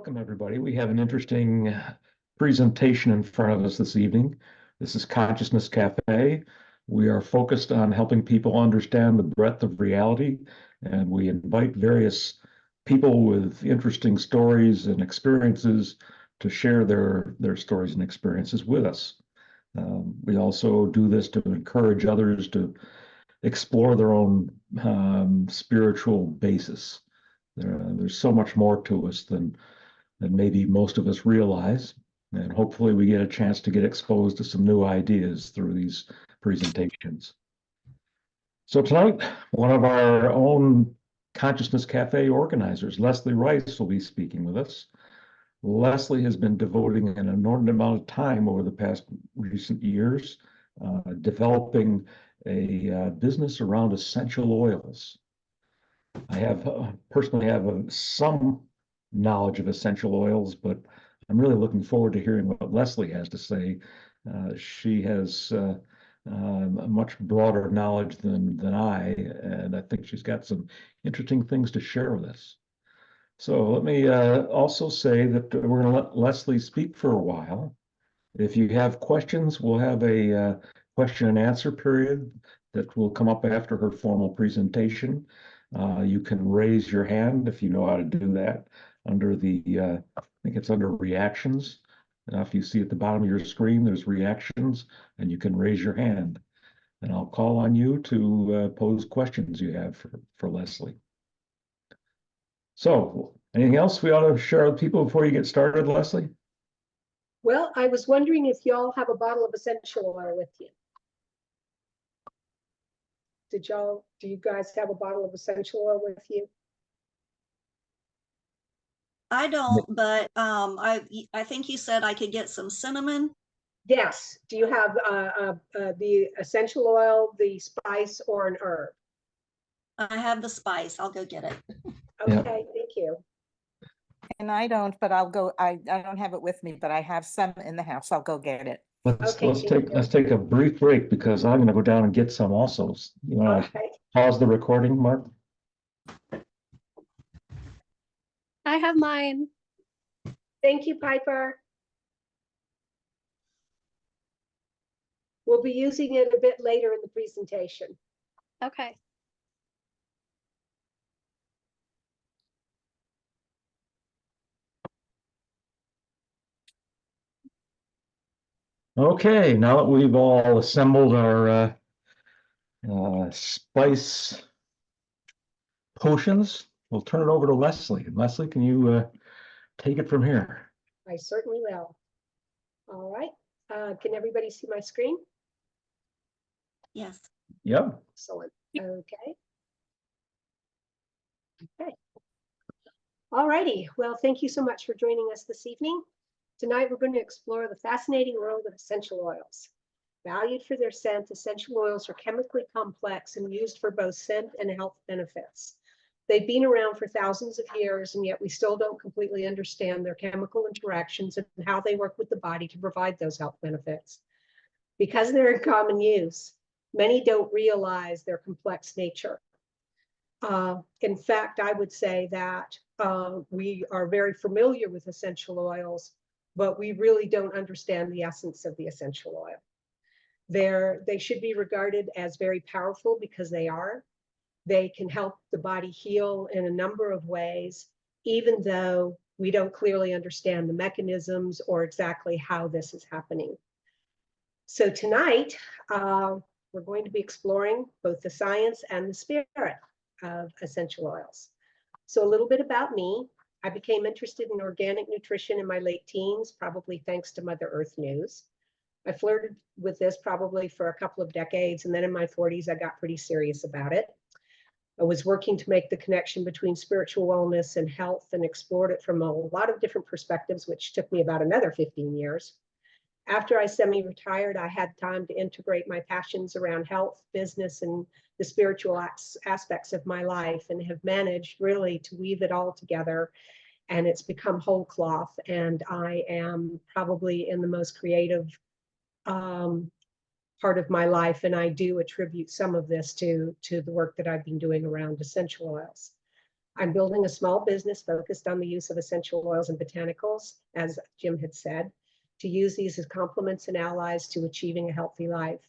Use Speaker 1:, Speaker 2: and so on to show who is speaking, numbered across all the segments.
Speaker 1: Welcome, everybody. We have an interesting presentation in front of us this evening. This is Consciousness Cafe. We are focused on helping people understand the breadth of reality, and we invite various people with interesting stories and experiences to share their stories and experiences with us. We also do this to encourage others to explore their own spiritual basis. There's so much more to us than maybe most of us realize. And hopefully we get a chance to get exposed to some new ideas through these presentations. So tonight, one of our own Consciousness Cafe organizers, Leslie Rice, will be speaking with us. Leslie has been devoting an inordinate amount of time over the past recent years developing a business around essential oils. I have personally have some knowledge of essential oils, but I'm really looking forward to hearing what Leslie has to say. She has a much broader knowledge than I, and I think she's got some interesting things to share with us. So let me also say that we're going to let Leslie speak for a while. If you have questions, we'll have a question and answer period that will come up after her formal presentation. You can raise your hand if you know how to do that under the, I think it's under reactions. If you see at the bottom of your screen, there's reactions, and you can raise your hand. And I'll call on you to pose questions you have for Leslie. So, anything else we ought to share with people before you get started, Leslie?
Speaker 2: Well, I was wondering if y'all have a bottle of essential oil with you. Do you guys have a bottle of essential oil with you?
Speaker 3: I don't, but I think you said I could get some cinnamon.
Speaker 2: Yes. Do you have the essential oil, the spice, or an herb?
Speaker 3: I have the spice. I'll go get it.
Speaker 2: Okay,
Speaker 1: Yeah.
Speaker 2: thank you.
Speaker 4: And I don't, but I'll go. I don't have it with me, but I have some in the house. I'll go get it.
Speaker 1: Let's
Speaker 2: Okay,
Speaker 1: let's take a brief break because I'm going to go down and get some also. You want to
Speaker 2: Okay.
Speaker 1: pause the recording, Mark?
Speaker 5: I have mine.
Speaker 2: Thank you, Piper. We'll be using it a bit later in the presentation.
Speaker 5: Okay.
Speaker 1: Okay, now that we've all assembled our spice potions, we'll turn it over to Leslie. Leslie, can you take it from here?
Speaker 2: I certainly will. All right. Can everybody see my screen?
Speaker 3: Yes.
Speaker 1: Yep.
Speaker 2: Excellent. Okay. Okay. All righty. Well, thank you so much for joining us this evening. Tonight, we're going to explore the fascinating world of essential oils. Valued for their scent, essential oils are chemically complex and used for both scent and health benefits. They've been around for thousands of years, and yet we still don't completely understand their chemical interactions and how they work with the body to provide those health benefits. Because they're in common use, many don't realize their complex nature. In fact, I would say that we are very familiar with essential oils, but we really don't understand the essence of the essential oil. They should be regarded as very powerful because they are. They can help the body heal in a number of ways, even though we don't clearly understand the mechanisms or exactly how this is happening. So tonight, we're going to be exploring both the science and the spirit of essential oils. So a little bit about me. I became interested in organic nutrition in my late teens, probably thanks to Mother Earth News. I flirted with this probably for a couple of decades, and then in my 40s, I got pretty serious about it. I was working to make the connection between spiritual wellness and health and explored it from a lot of different perspectives, which took me about another 15 years. After I semi-retired, I had time to integrate my passions around health, business, and the spiritual aspects of my life, and have managed really to weave it all together. And it's become whole cloth. And I am probably in the most creative part of my life. And I do attribute some of this to the work that I've been doing around essential oils. I'm building a small business focused on the use of essential oils and botanicals, as Jim had said, to use these as complements and allies to achieving a healthy life.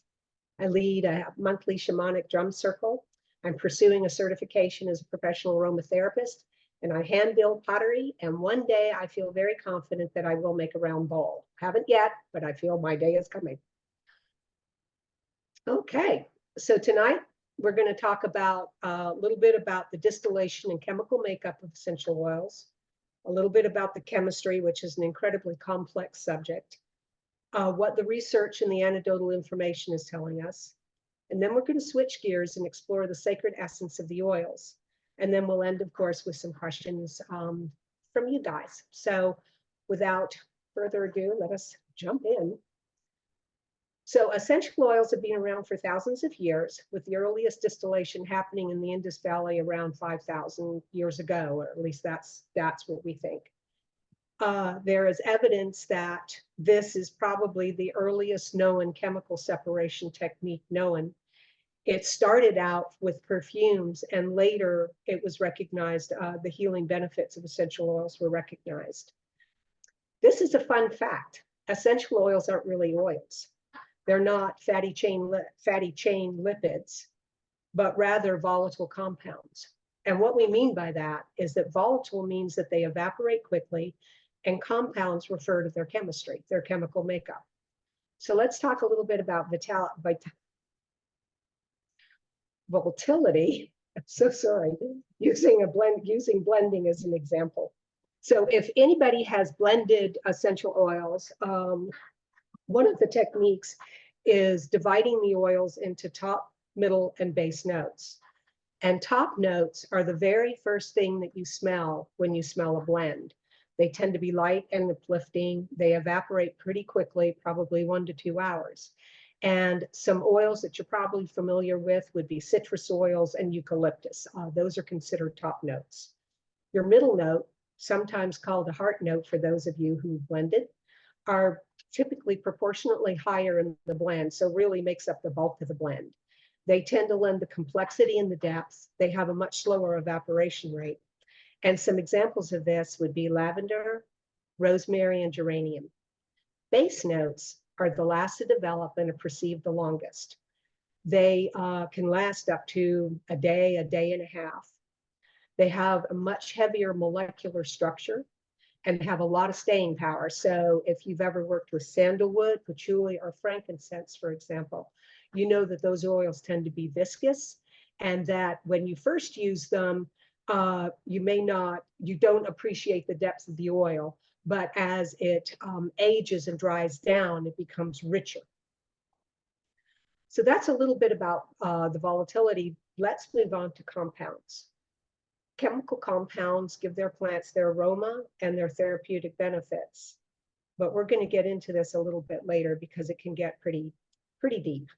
Speaker 2: I lead a monthly shamanic drum circle. I'm pursuing a certification as a professional aromatherapist, and I hand build pottery. And one day I feel very confident that I will make a round bowl. Haven't yet, but I feel my day is coming. Okay, so tonight we're going to talk about a little bit about the distillation and chemical makeup of essential oils, a little bit about the chemistry, which is an incredibly complex subject, what the research and the anecdotal information is telling us. And then we're going to switch gears and explore the sacred essence of the oils. And then we'll end, of course, with some questions from you guys. So without further ado, let us jump in. So essential oils have been around for thousands of years, with the earliest distillation happening in the Indus Valley around 5,000 years ago, or at least that's what we think. There is evidence that this is probably the earliest known chemical separation technique known. It started out with perfumes, and later it was recognized, the healing benefits of essential oils were recognized. This is a fun fact. Essential oils aren't really oils. They're not fatty chain lipids, but rather volatile compounds. And what we mean by that is that volatile means that they evaporate quickly, and compounds refer to their chemistry, their chemical makeup. So let's talk a little bit about volatility. I'm so sorry, using blending as an example. So if anybody has blended essential oils, one of the techniques is dividing the oils into top, middle, and base notes. And top notes are the very first thing that you smell when you smell a blend. They tend to be light and uplifting. They evaporate pretty quickly, probably 1 to 2 hours. And some oils that you're probably familiar with would be citrus oils and eucalyptus. Those are considered top notes. Your middle note, sometimes called a heart note for those of you who blended, are typically proportionately higher in the blend, so really makes up the bulk of the blend. They tend to lend the complexity and the depth. They have a much slower evaporation rate. And some examples of this would be lavender, rosemary, and geranium. Base notes are the last to develop and are perceived the longest. They can last up to a day and a half. They have a much heavier molecular structure and have a lot of staying power. So if you've ever worked with sandalwood, patchouli, or frankincense, for example, you know that those oils tend to be viscous, and that when you first use them, you don't appreciate the depth of the oil, but as it ages and dries down, it becomes richer. So that's a little bit about the volatility. Let's move on to compounds. Chemical compounds give their plants their aroma and their therapeutic benefits. But we're going to get into this a little bit later because it can get pretty deep.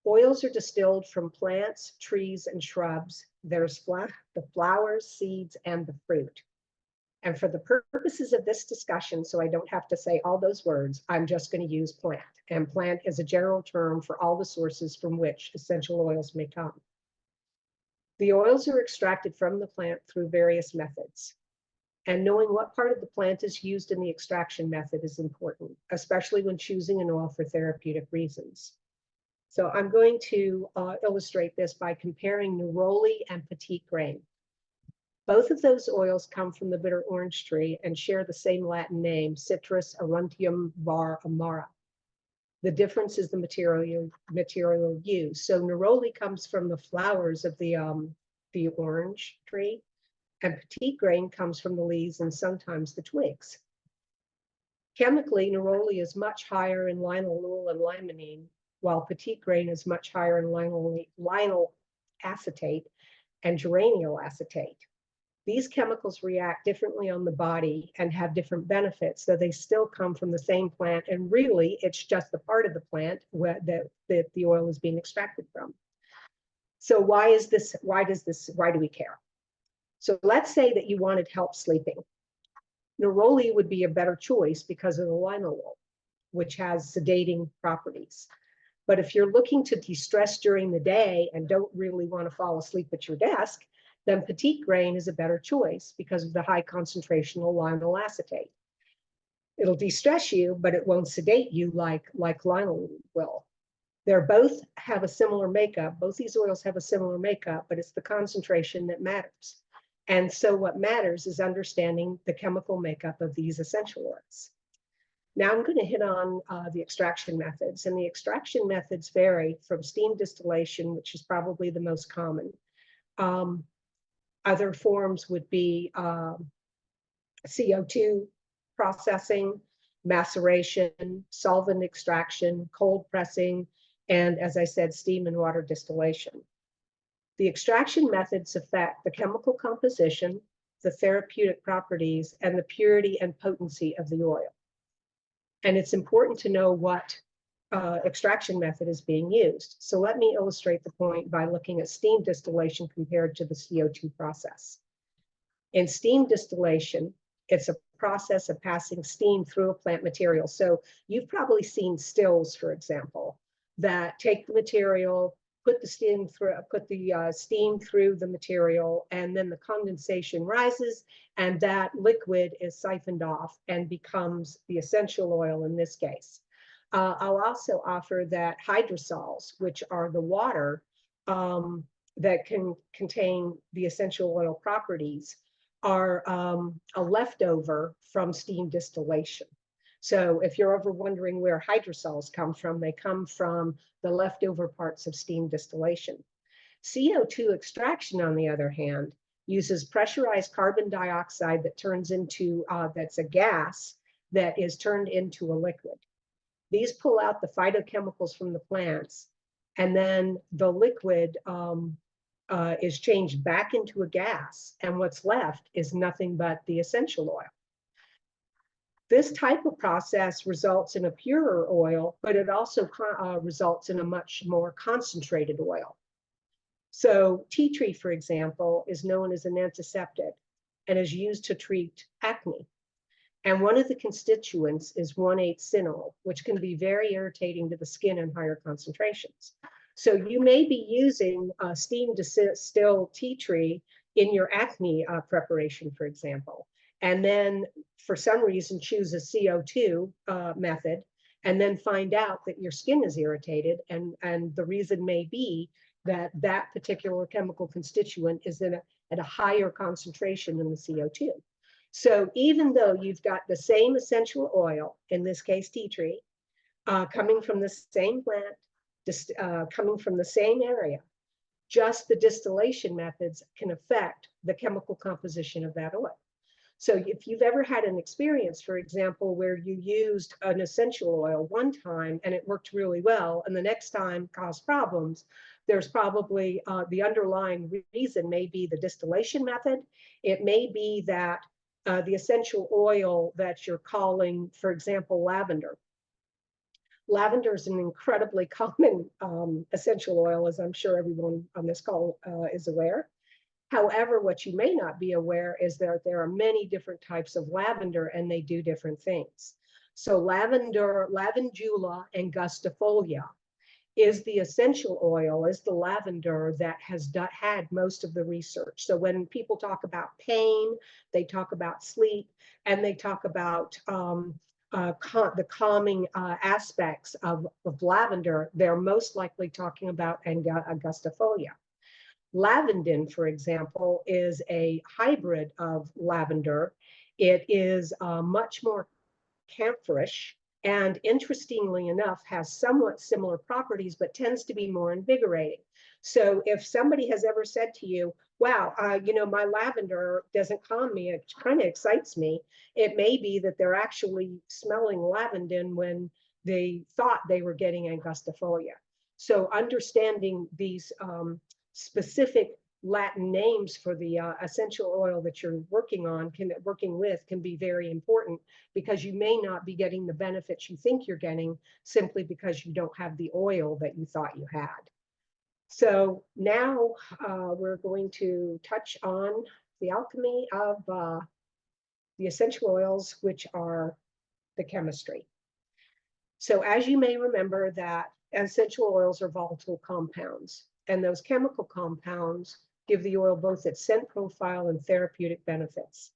Speaker 2: Oils are distilled from plants, trees, and shrubs. There's the flowers, seeds, and the fruit. And for the purposes of this discussion, so I don't have to say all those words, I'm just going to use plant. And plant is a general term for all the sources from which essential oils may come. The oils are extracted from the plant through various methods. And knowing what part of the plant is used in the extraction method is important, especially when choosing an oil for therapeutic reasons. So I'm going to illustrate this by comparing neroli and petit grain. Both of those oils come from the bitter orange tree and share the same Latin name, Citrus aurantium var amara. The difference is the material used. So neroli comes from the flowers of the orange tree, and petit grain comes from the leaves and sometimes the twigs. Chemically, neroli is much higher in linalool and limonene, while petit grain is much higher in linyl acetate and geranyl acetate. These chemicals react differently on the body and have different benefits, though they still come from the same plant, and really it's just the part of the plant that the oil is being extracted from. So why do we care? So let's say that you wanted help sleeping. Neroli would be a better choice because of the linalool, which has sedating properties. But if you're looking to de-stress during the day and don't really want to fall asleep at your desk, then petite grain is a better choice because of the high concentration of linolyl acetate. It'll de-stress you, but it won't sedate you like linalool will. They're both have a similar makeup. Both these oils have a similar makeup, but it's the concentration that matters. And so what matters is understanding the chemical makeup of these essential oils. Now I'm going to hit on the extraction methods, and the extraction methods vary from steam distillation, which is probably the most common. Other forms would be CO2 processing, maceration, solvent extraction, cold pressing, and as I said, steam and water distillation. The extraction methods affect the chemical composition, the therapeutic properties, and the purity and potency of the oil. And it's important to know what extraction method is being used. So let me illustrate the point by looking at steam distillation compared to the CO2 process. In steam distillation, it's a process of passing steam through a plant material. So you've probably seen stills, for example, that take the material, put the steam through the material, and then the condensation rises, and that liquid is siphoned off and becomes the essential oil in this case. I'll also offer that hydrosols, which are the water that can contain the essential oil properties, are a leftover from steam distillation. So if you're ever wondering where hydrosols come from, they come from the leftover parts of steam distillation. CO2 extraction, on the other hand, uses pressurized carbon dioxide that turns into, that's a gas that is turned into a liquid. These pull out the phytochemicals from the plants, and then the liquid is changed back into a gas, and what's left is nothing but the essential oil. This type of process results in a purer oil, but it also results in a much more concentrated oil. So tea tree, for example, is known as an antiseptic and is used to treat acne. And one of the constituents is 1,8-cinyl, which can be very irritating to the skin in higher concentrations. So you may be using steam distilled tea tree in your acne preparation, for example, and then for some reason choose a CO2 method, and then find out that your skin is irritated, and the reason may be that that particular chemical constituent is at a higher concentration than the CO2. So even though you've got the same essential oil, in this case tea tree, coming from the same plant, coming from the same area, just the distillation methods can affect the chemical composition of that oil. So if you've ever had an experience, for example, where you used an essential oil one time and it worked really well, and the next time caused problems, there's probably the underlying reason may be the distillation method. It may be that the essential oil that you're calling, for example, lavender. Lavender is an incredibly common essential oil, as I'm sure everyone on this call is aware. However, what you may not be aware is that there are many different types of lavender, and they do different things. So lavandula angustifolia is the essential oil, is the lavender that has had most of the research. So when people talk about pain, they talk about sleep, and they talk about the calming aspects of lavender, they're most likely talking about angustifolia. Lavandin, for example, is a hybrid of lavender. It is much more camphorish, and interestingly enough, has somewhat similar properties, but tends to be more invigorating. So if somebody has ever said to you, wow, my lavender doesn't calm me, it kind of excites me, it may be that they're actually smelling lavandin when they thought they were getting angustifolia. So understanding these specific Latin names for the essential oil that you're working with can be very important, because you may not be getting the benefits you think you're getting simply because you don't have the oil that you thought you had. So now we're going to touch on the alchemy of the essential oils, which are the chemistry. So as you may remember, that essential oils are volatile compounds, and those chemical compounds give the oil both its scent profile and therapeutic benefits.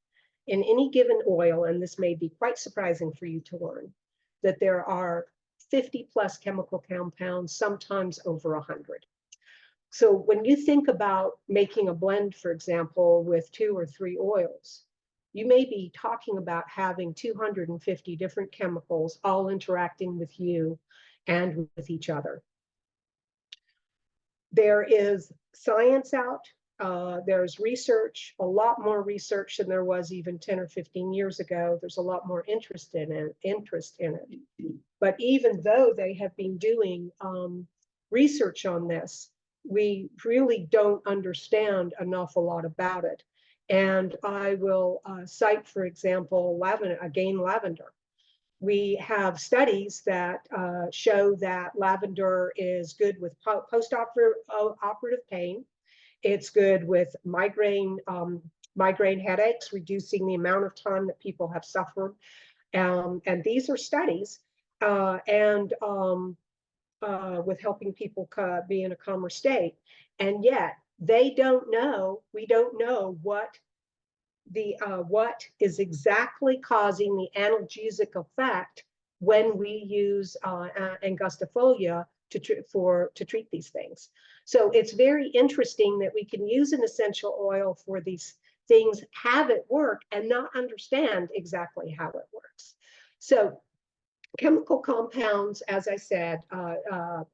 Speaker 2: In any given oil, and this may be quite surprising for you to learn, that there are 50 plus chemical compounds, sometimes over 100. So when you think about making a blend, for example, with 2 or 3 oils, you may be talking about having 250 different chemicals all interacting with you and with each other. There is science out. There's research, a lot more research than there was even 10 or 15 years ago. There's a lot more interest in it. But even though they have been doing research on this, we really don't understand an awful lot about it. And I will cite, for example, lavender. We have studies that show that lavender is good with post-operative pain. It's good with migraine headaches, reducing the amount of time that people have suffered. And these are studies with helping people be in a calmer state. And yet we don't know what is exactly causing the analgesic effect when we use angustifolia to treat these things. So it's very interesting that we can use an essential oil for these things, have it work, and not understand exactly how it works. So chemical compounds, as I said,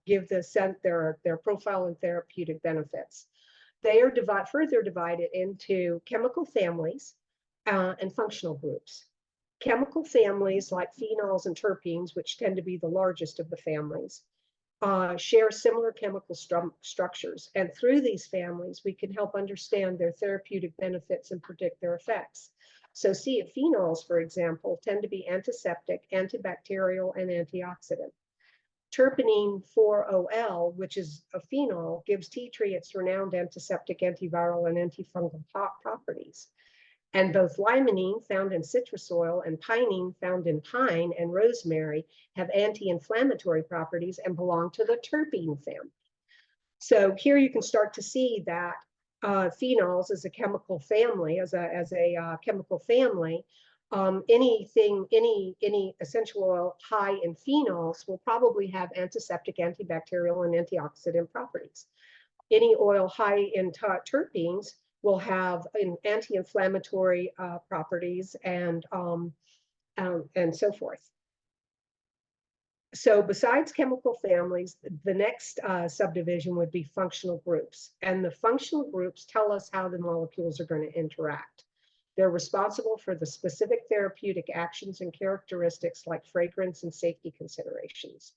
Speaker 2: give the scent their profile and therapeutic benefits. They are further divided into chemical families and functional groups. Chemical families like phenols and terpenes, which tend to be the largest of the families, share similar chemical structures. And through these families, we can help understand their therapeutic benefits and predict their effects. So phenols, for example, tend to be antiseptic, antibacterial, and antioxidant. Terpenine 4-OL, which is a phenol, gives tea tree its renowned antiseptic, antiviral, and antifungal properties. And both limonene, found in citrus oil, and pinene, found in pine and rosemary, have anti-inflammatory properties and belong to the terpene family. So here you can start to see that phenols as a chemical family, any essential oil high in phenols will probably have antiseptic, antibacterial, and antioxidant properties. Any oil high in terpenes will have anti-inflammatory properties and so forth. So besides chemical families, the next subdivision would be functional groups. And the functional groups tell us how the molecules are going to interact. They're responsible for the specific therapeutic actions and characteristics like fragrance and safety considerations.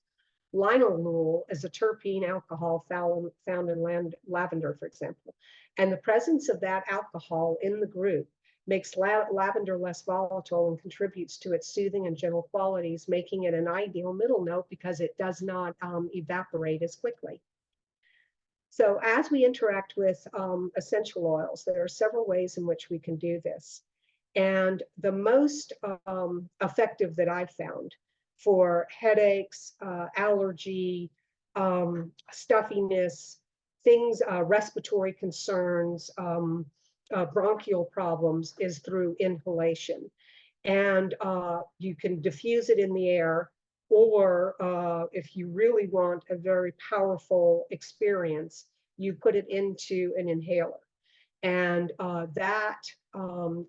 Speaker 2: Linalool is a terpene alcohol found in lavender, for example. And the presence of that alcohol in the group makes lavender less volatile and contributes to its soothing and gentle qualities, making it an ideal middle note because it does not evaporate as quickly. So as we interact with essential oils, there are several ways in which we can do this. And the most effective that I've found for headaches, allergy, stuffiness, things, respiratory concerns, bronchial problems is through inhalation. And you can diffuse it in the air, or if you really want a very powerful experience, you put it into an inhaler. And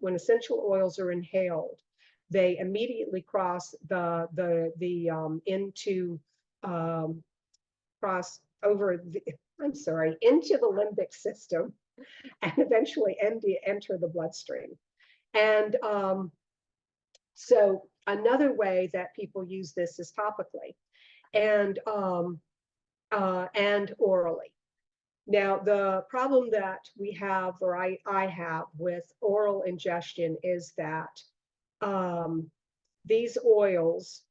Speaker 2: when essential oils are inhaled, they immediately cross into the limbic system and eventually enter the bloodstream. And so another way that people use this is topically and orally. Now, the problem that we have, or I have with oral ingestion is that these oils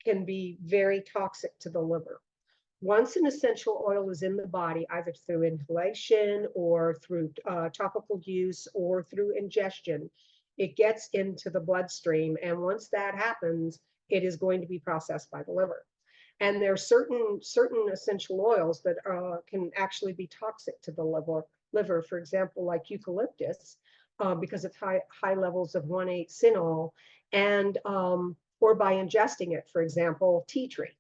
Speaker 2: can be very toxic to the liver. Once an essential oil is in the body, either through inhalation or through topical use or through ingestion, it gets into the bloodstream. And once that happens, it is going to be processed by the liver. And there are certain essential oils that can actually be toxic to the liver, liver, for example, like eucalyptus, because it's high levels of 1,8-cineol, and or by ingesting it, for example, tea tree.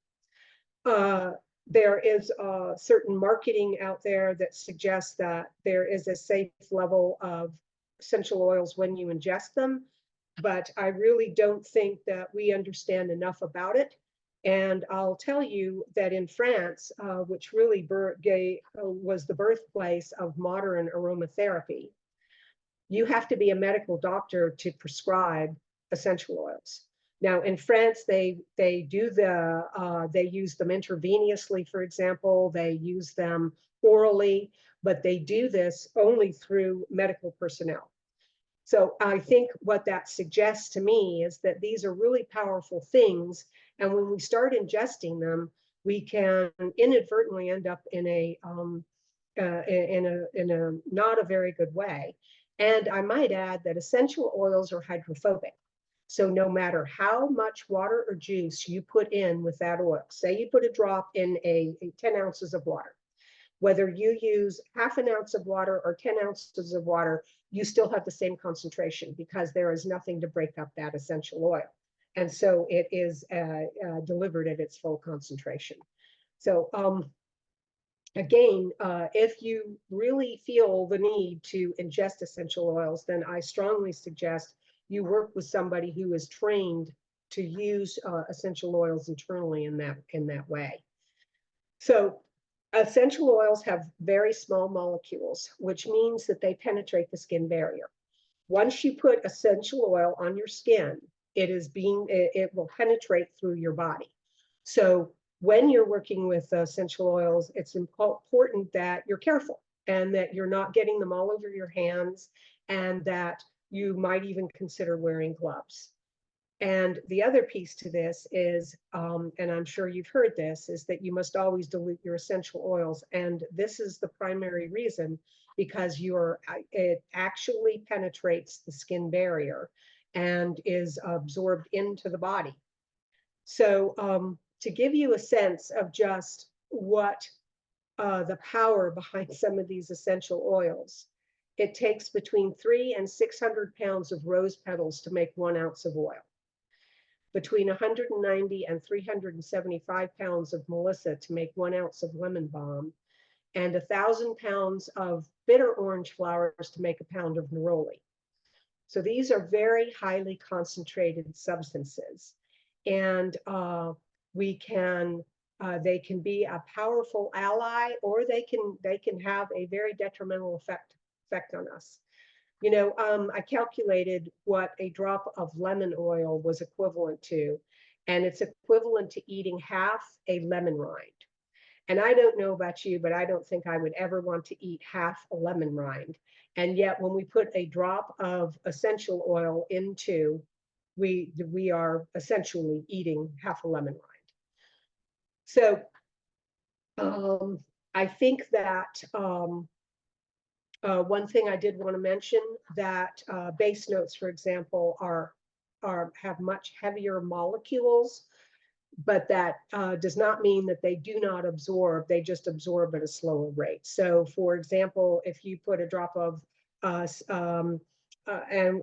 Speaker 2: There is certain marketing out there that suggests that there is a safe level of essential oils when you ingest them, but I really don't think that we understand enough about it. And I'll tell you that in France, which really was the birthplace of modern aromatherapy, you have to be a medical doctor to prescribe essential oils. Now in France, they use them intravenously, for example. They use them orally, but they do this only through medical personnel. So I think what that suggests to me is that these are really powerful things, and when we start ingesting them, we can inadvertently end up in a not a very good way. And I might add that essential oils are hydrophobic. So no matter how much water or juice you put in with that oil, say you put a drop in a 10 ounces of water, whether you use half an ounce of water or 10 ounces of water, you still have the same concentration because there is nothing to break up that essential oil. And so it is delivered at its full concentration. So again, if you really feel the need to ingest essential oils, then I strongly suggest you work with somebody who is trained to use essential oils internally in that way. So essential oils have very small molecules, which means that they penetrate the skin barrier. Once you put essential oil on your skin, it will penetrate through your body. So when you're working with essential oils, it's important that you're careful and that you're not getting them all over your hands, and that you might even consider wearing gloves. And the other piece to this is, and I'm sure you've heard this, is that you must always dilute your essential oils. And this is the primary reason, because it actually penetrates the skin barrier and is absorbed into the body. So to give you a sense of just what the power behind some of these essential oils, it takes between 300 and 600 pounds of rose petals to make 1 ounce of oil, between 190 and 375 pounds of melissa to make 1 ounce of lemon balm, and 1,000 pounds of bitter orange flowers to make a pound of neroli. So these are very highly concentrated substances, and they can be a powerful ally, or they can have a very detrimental effect on us. You know, I calculated what a drop of lemon oil was equivalent to, and it's equivalent to eating half a lemon rind. And I don't know about you, but I don't think I would ever want to eat half a lemon rind. And yet when we put a drop of essential oil into, we are essentially eating half a lemon rind. So I think that one thing I did want to mention, that base notes, for example, have much heavier molecules, but that does not mean that they do not absorb. They just absorb at a slower rate. So, for example, if you put a drop of, and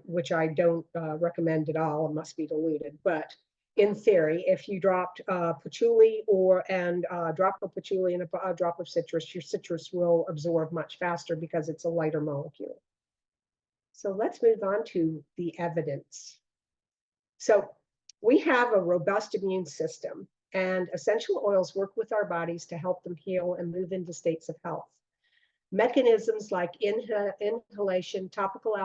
Speaker 2: which I don't recommend at all, it must be diluted, but in theory, if you dropped patchouli and a drop of patchouli and a drop of citrus, your citrus will absorb much faster because it's a lighter molecule. So let's move on to the evidence. So we have a robust immune system, and essential oils work with our bodies to help them heal and move into states of health. Mechanisms like inhalation, topical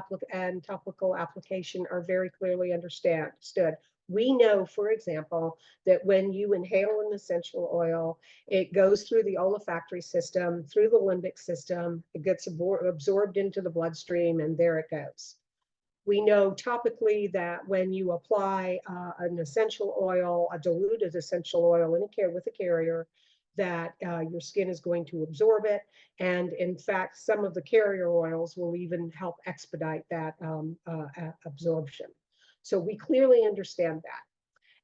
Speaker 2: application are very clearly understood. We know, for example, that when you inhale an essential oil, it goes through the olfactory system, through the limbic system, it gets absorbed into the bloodstream, and there it goes. We know topically that when you apply an essential oil, a diluted essential oil with a carrier, that your skin is going to absorb it. And in fact, some of the carrier oils will even help expedite that absorption. So we clearly understand that.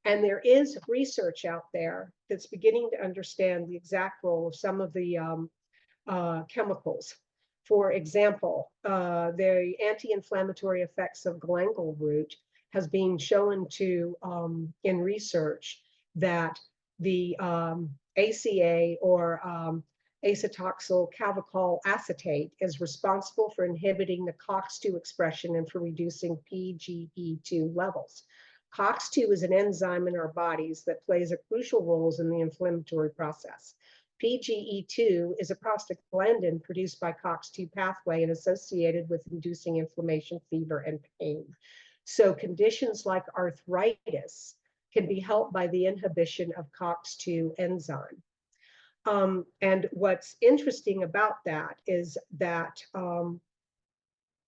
Speaker 2: And there is research out there that's beginning to understand the exact role of some of the chemicals For example, the anti-inflammatory effects of galangal root has been shown to, in research, that the ACA, or acetoxyl cavachol acetate, is responsible for inhibiting the COX-2 expression and for reducing PGE2 levels. COX-2 is an enzyme in our bodies that plays a crucial role in the inflammatory process. PGE2 is a prostaglandin produced by COX-2 pathway and associated with inducing inflammation, fever, and pain. So conditions like arthritis can be helped by the inhibition of COX-2 enzyme. And what's interesting about that is that,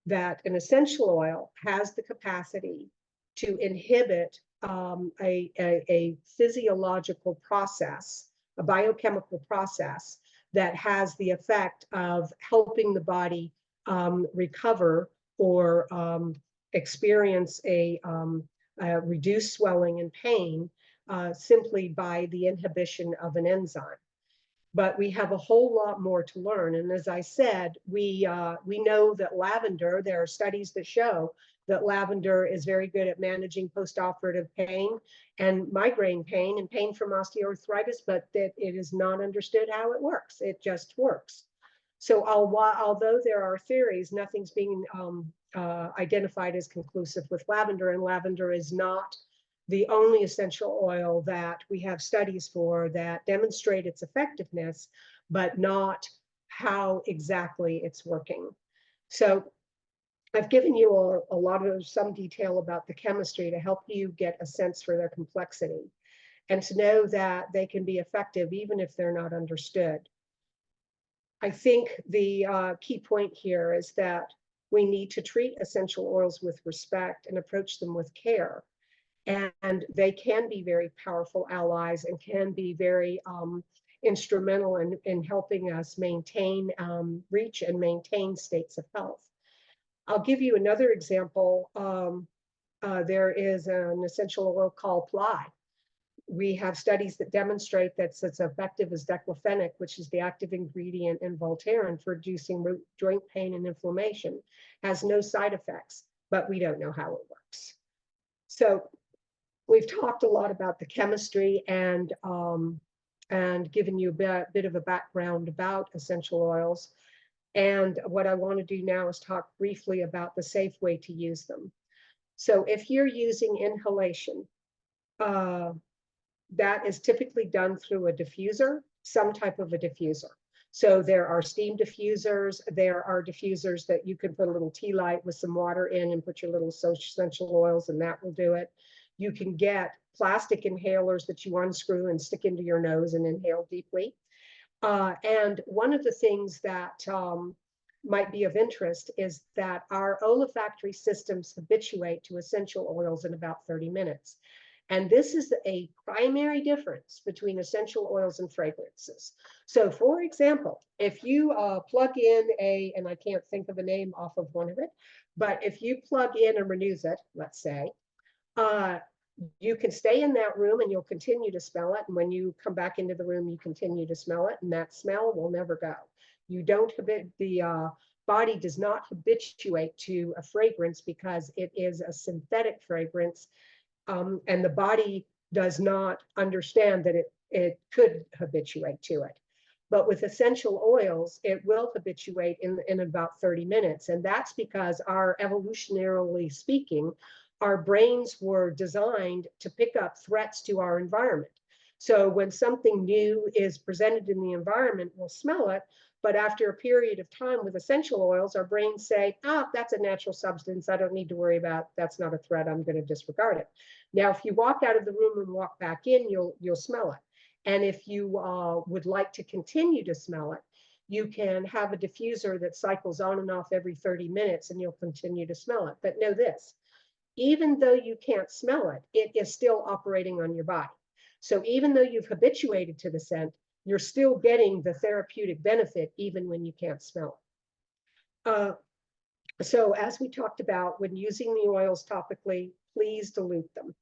Speaker 2: that an essential oil has the capacity to inhibit a physiological process, a biochemical process that has the effect of helping the body recover or experience a reduced swelling and pain simply by the inhibition of an enzyme. But we have a whole lot more to learn. And as I said, we know that lavender, there are studies that show that lavender is very good at managing postoperative pain and migraine pain and pain from osteoarthritis, but that it is not understood how it works. It just works. So although there are theories, nothing's being identified as conclusive with lavender, and lavender is not the only essential oil that we have studies for that demonstrate its effectiveness, but not how exactly it's working. So I've given you a lot of some detail about the chemistry to help you get a sense for their complexity and to know that they can be effective even if they're not understood. I think the key point here is that we need to treat essential oils with respect and approach them with care. And they can be very powerful allies and can be very instrumental in helping us maintain, reach and maintain states of health. I'll give you another example. There is an essential oil called ply. We have studies that demonstrate that it's as effective as diclofenac, which is the active ingredient in Voltaren for reducing joint pain and inflammation, has no side effects, but we don't know how it works. So we've talked a lot about the chemistry and given you a bit of a background about essential oils. And what I want to do now is talk briefly about the safe way to use them. So if you're using inhalation, that is typically done through a diffuser, some type of a diffuser. So there are steam diffusers, there are diffusers that you can put a little tea light with some water in and put your little essential oils, and that will do it. You can get plastic inhalers that you unscrew and stick into your nose and inhale deeply. And one of the things that might be of interest is that our olfactory systems habituate to essential oils in about 30 minutes. And this is a primary difference between essential oils and fragrances. So for example, if you plug in and I can't think of a name off of one of it, but if you plug in a Renuzit, let's say, you can stay in that room and you'll continue to smell it. And when you come back into the room, you continue to smell it, and that smell will never go. You don't the body does not habituate to a fragrance because it is a synthetic fragrance, and the body does not understand that it could habituate to it. But with essential oils, it will habituate in about 30 minutes. And that's because evolutionarily speaking, our brains were designed to pick up threats to our environment. So when something new is presented in the environment, we'll smell it. But after a period of time with essential oils, our brains say, that's a natural substance. I don't need to worry about, that's not a threat. I'm going to disregard it. Now, if you walk out of the room and walk back in, you'll smell it. And if you would like to continue to smell it, you can have a diffuser that cycles on and off every 30 minutes and you'll continue to smell it. But know this, even though you can't smell it, it is still operating on your body. So even though you've habituated to the scent, you're still getting the therapeutic benefit even when you can't smell it. So as we talked about, when using the oils topically, please dilute them.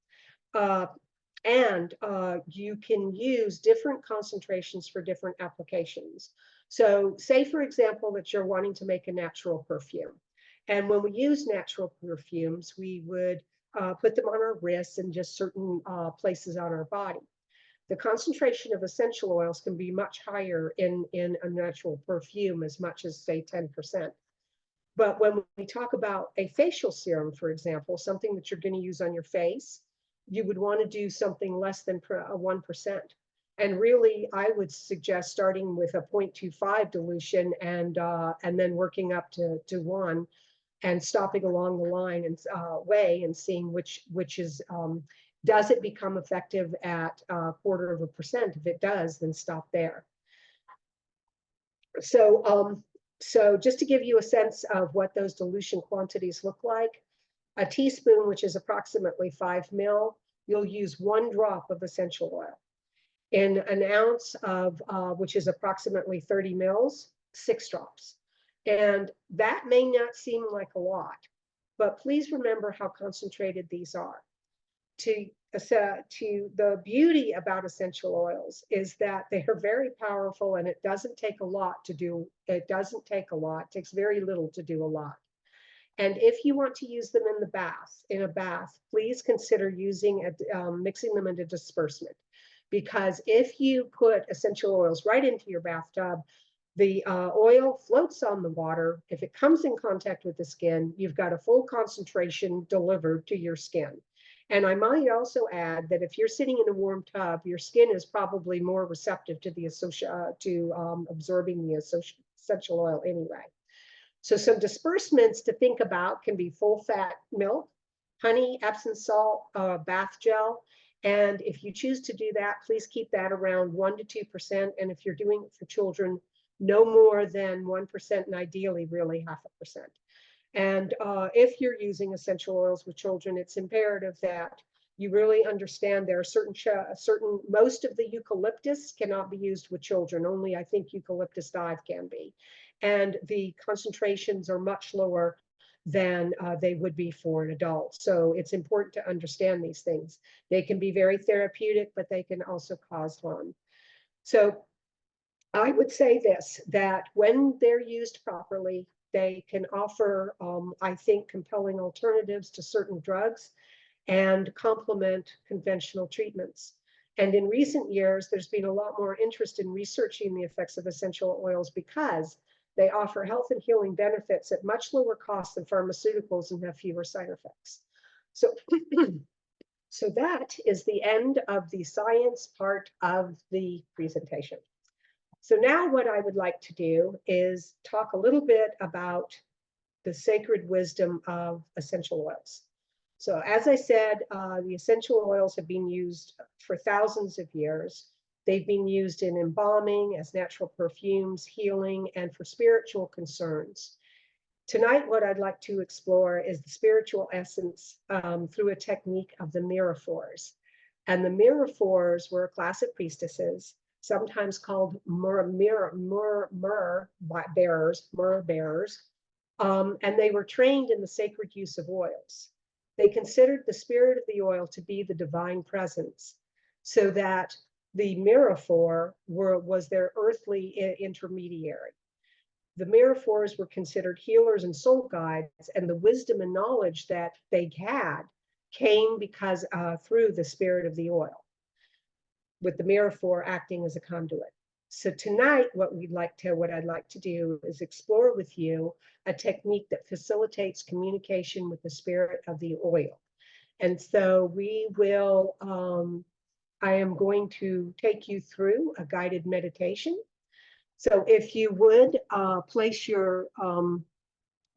Speaker 2: And you can use different concentrations for different applications. So say, for example, that you're wanting to make a natural perfume. And when we use natural perfumes, we would put them on our wrists and just certain places on our body. The concentration of essential oils can be much higher in a natural perfume, as much as, say, 10%. But when we talk about a facial serum, for example, something that you're going to use on your face, you would want to do something less than 1%. And really, I would suggest starting with a 0.25 dilution and then working up to 1 and stopping along the line and way and seeing which is, does it become effective at 0.25%? If it does, then stop there. So just to give you a sense of what those dilution quantities look like, a teaspoon, which is approximately 5 ml, you'll use 1 drop of essential oil. In an ounce of, which is approximately 30 mils, 6 drops. And that may not seem like a lot, but please remember how concentrated these are. To the beauty about essential oils is that they are very powerful, and it doesn't take a lot to do. It doesn't take a lot. It takes very little to do a lot. And if you want to use them in a bath, please consider using mixing them into disbursement, because if you put essential oils right into your bathtub, the oil floats on the water. If it comes in contact with the skin, you've got a full concentration delivered to your skin. And I might also add that if you're sitting in a warm tub, your skin is probably more receptive to the absorbing the essential oil anyway. So some disbursements to think about can be full fat milk, honey, Epsom salt, bath gel. And if you choose to do that, please keep that around 1 to 2%. And if you're doing it for children, no more than 1%, and ideally really 0.5%. And if you're using essential oils with children, it's imperative that you really understand there are certain, most of the eucalyptus cannot be used with children. Only I think eucalyptus dive can be. And the concentrations are much lower than they would be for an adult. So it's important to understand these things. They can be very therapeutic, but they can also cause harm. So I would say this, that when they're used properly, they can offer, I think, compelling alternatives to certain drugs and complement conventional treatments. And in recent years, there's been a lot more interest in researching the effects of essential oils because they offer health and healing benefits at much lower cost than pharmaceuticals and have fewer side effects. So, so that is the end of the science part of the presentation. So now what I would like to do is talk a little bit about the sacred wisdom of essential oils. So as I said, the essential oils have been used for thousands of years. They've been used in embalming, as natural perfumes, healing, and for spiritual concerns. Tonight, what I'd like to explore is the spiritual essence through a technique of the miraphors. And the miraphors were a class of priestesses, sometimes called myrrh bearers, and they were trained in the sacred use of oils. They considered the spirit of the oil to be the divine presence, so that the miraphor was their earthly intermediary. The miraphors were considered healers and soul guides, and the wisdom and knowledge that they had came because through the spirit of the oil, with the miraphor acting as a conduit. So tonight, what I'd like to do is explore with you a technique that facilitates communication with the spirit of the oil. And so we will, I am going to take you through a guided meditation. So if you would place your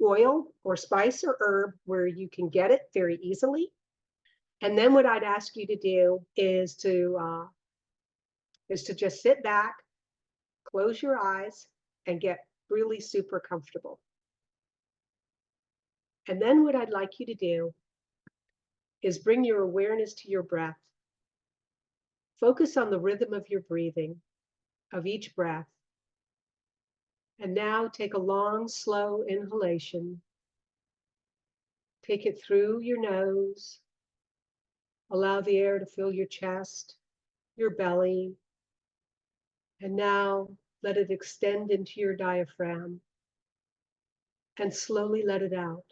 Speaker 2: oil or spice or herb where you can get it very easily. And then what I'd ask you to do is to just sit back, close your eyes, and get really super comfortable. And then what I'd like you to do is bring your awareness to your breath. Focus on the rhythm of your breathing, of each breath. And now take a long, slow inhalation. Take it through your nose. Allow the air to fill your chest, your belly. And now Let it extend into your diaphragm and slowly let it out.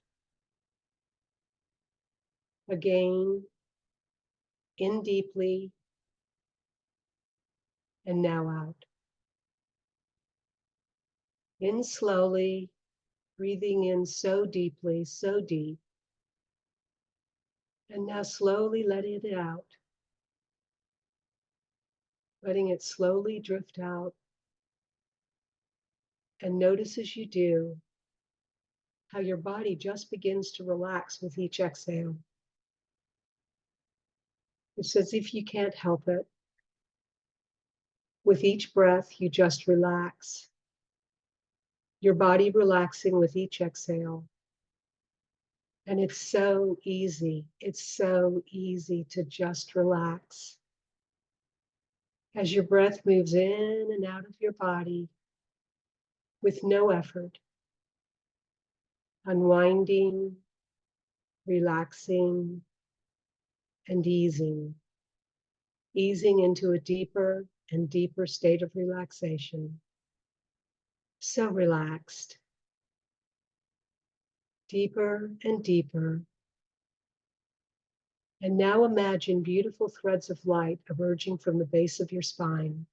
Speaker 2: Again, in deeply and now out. In slowly, breathing in so deeply, so deep. And now slowly letting it out. Letting it slowly drift out. And notice as you do how your body just begins to relax with each exhale. It's as if you can't help it. With each breath, you just relax. Your body relaxing with each exhale. And it's so easy. It's so easy to just relax. As your breath moves in and out of your body with no effort, unwinding, relaxing, and easing into a deeper and deeper state of relaxation. So relaxed, deeper and deeper. And now imagine beautiful threads of light emerging from the base of your spine.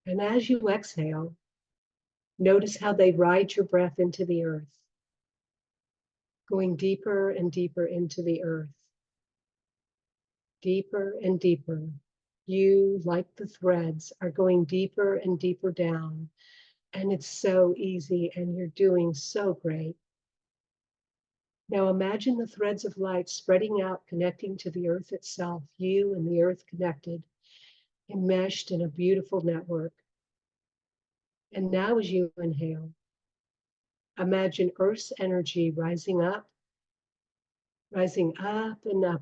Speaker 2: And as you exhale, notice how they ride your breath into the earth, going deeper and deeper into the earth. Deeper and deeper. You, like the threads, are going deeper and deeper down. And it's so easy, and you're doing so great. Now imagine the threads of light spreading out, connecting to the earth itself, you and the earth connected, enmeshed in a beautiful network. And now as you inhale, imagine Earth's energy rising up and up.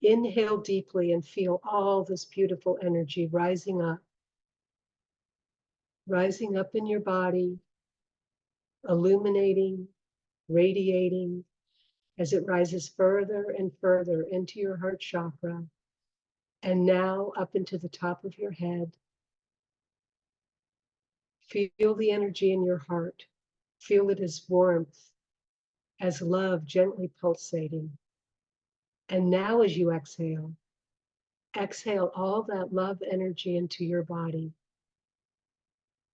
Speaker 2: Inhale deeply and feel all this beautiful energy rising up in your body, illuminating, radiating as it rises further and further into your heart chakra, and now up into the top of your head. Feel the energy in your heart. Feel it as warmth, as love gently pulsating. And now as you exhale all that love energy into your body.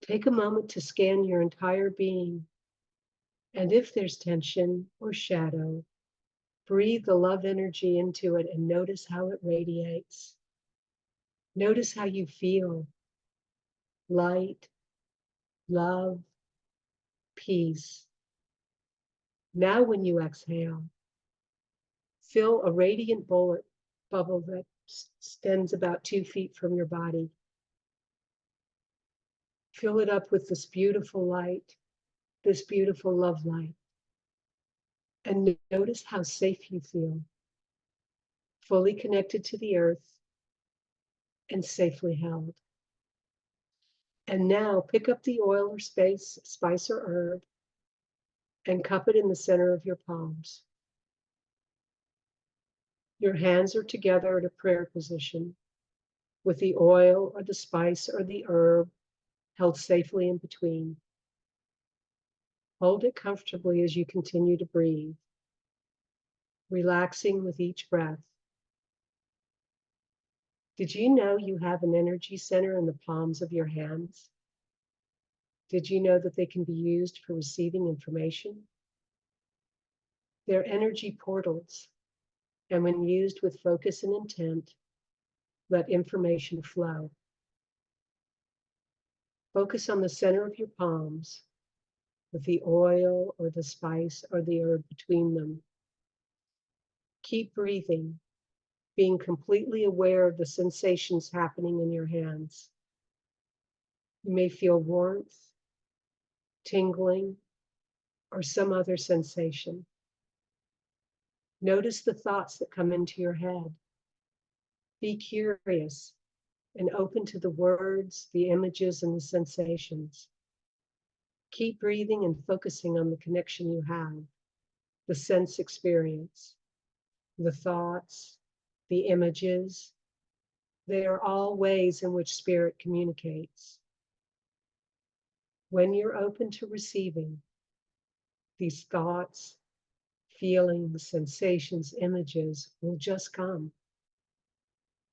Speaker 2: Take a moment to scan your entire being. And if there's tension or shadow, breathe the love energy into it and notice how it radiates. Notice how you feel. Light, love, peace. Now when you exhale, fill a radiant bubble that extends about 2 feet from your body. Fill it up with this beautiful light, this beautiful love light. And notice how safe you feel, fully connected to the earth and safely held. And now pick up the oil or spice or herb and cup it in the center of your palms. Your hands are together at a prayer position with the oil or the spice or the herb held safely in between. Hold it comfortably as you continue to breathe, relaxing with each breath. Did you know you have an energy center in the palms of your hands? Did you know that they can be used for receiving information? They're energy portals, and when used with focus and intent, let information flow. Focus on the center of your palms with the oil or the spice or the herb between them. Keep breathing, being completely aware of the sensations happening in your hands. You may feel warmth, tingling, or some other sensation. Notice the thoughts that come into your head. Be curious and open to the words, the images, and the sensations. Keep breathing and focusing on the connection you have, the sense experience, the thoughts, the images, They are all ways in which spirit communicates. When you're open to receiving, these thoughts, feelings, sensations, images will just come.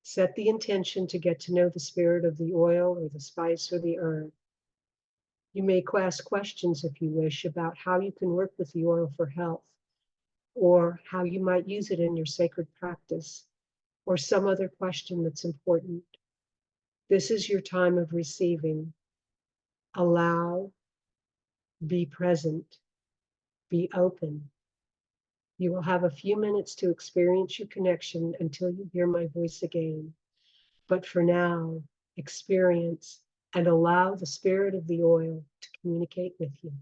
Speaker 2: Set the intention to get to know the spirit of the oil or the spice or the herb. You may ask questions if you wish about how you can work with the oil for health, or how you might use it in your sacred practice, or some other question that's important. This is your time of receiving. Allow, be present, be open. You will have a few minutes to experience your connection until you hear my voice again. But for now, experience and allow the spirit of the oil to communicate with you.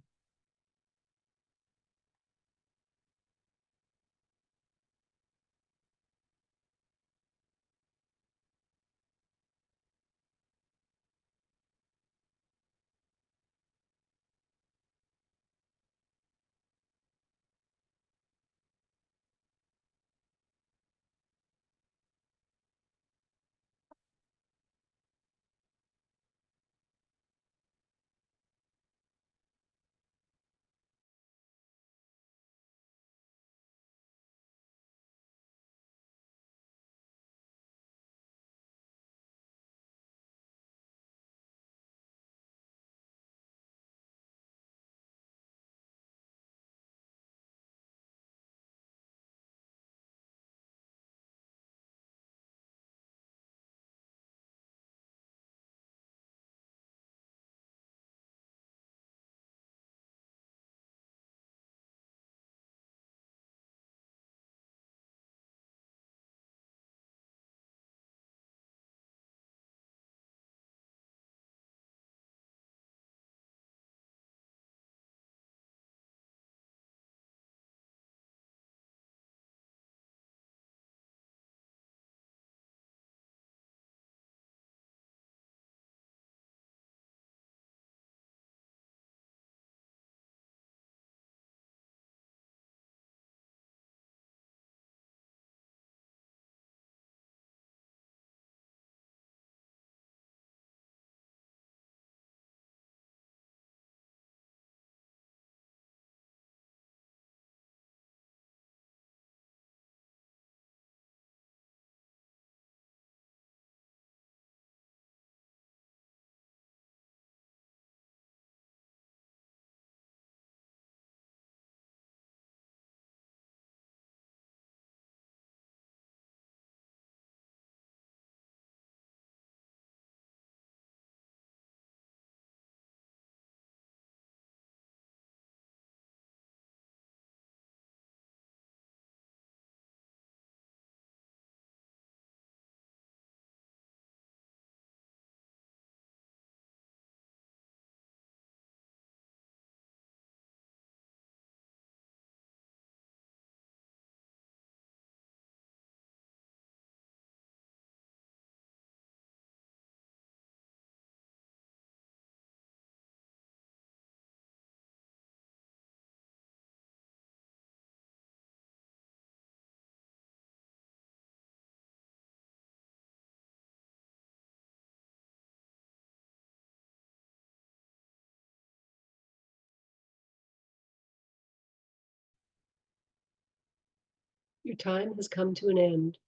Speaker 2: Your time has come to an end.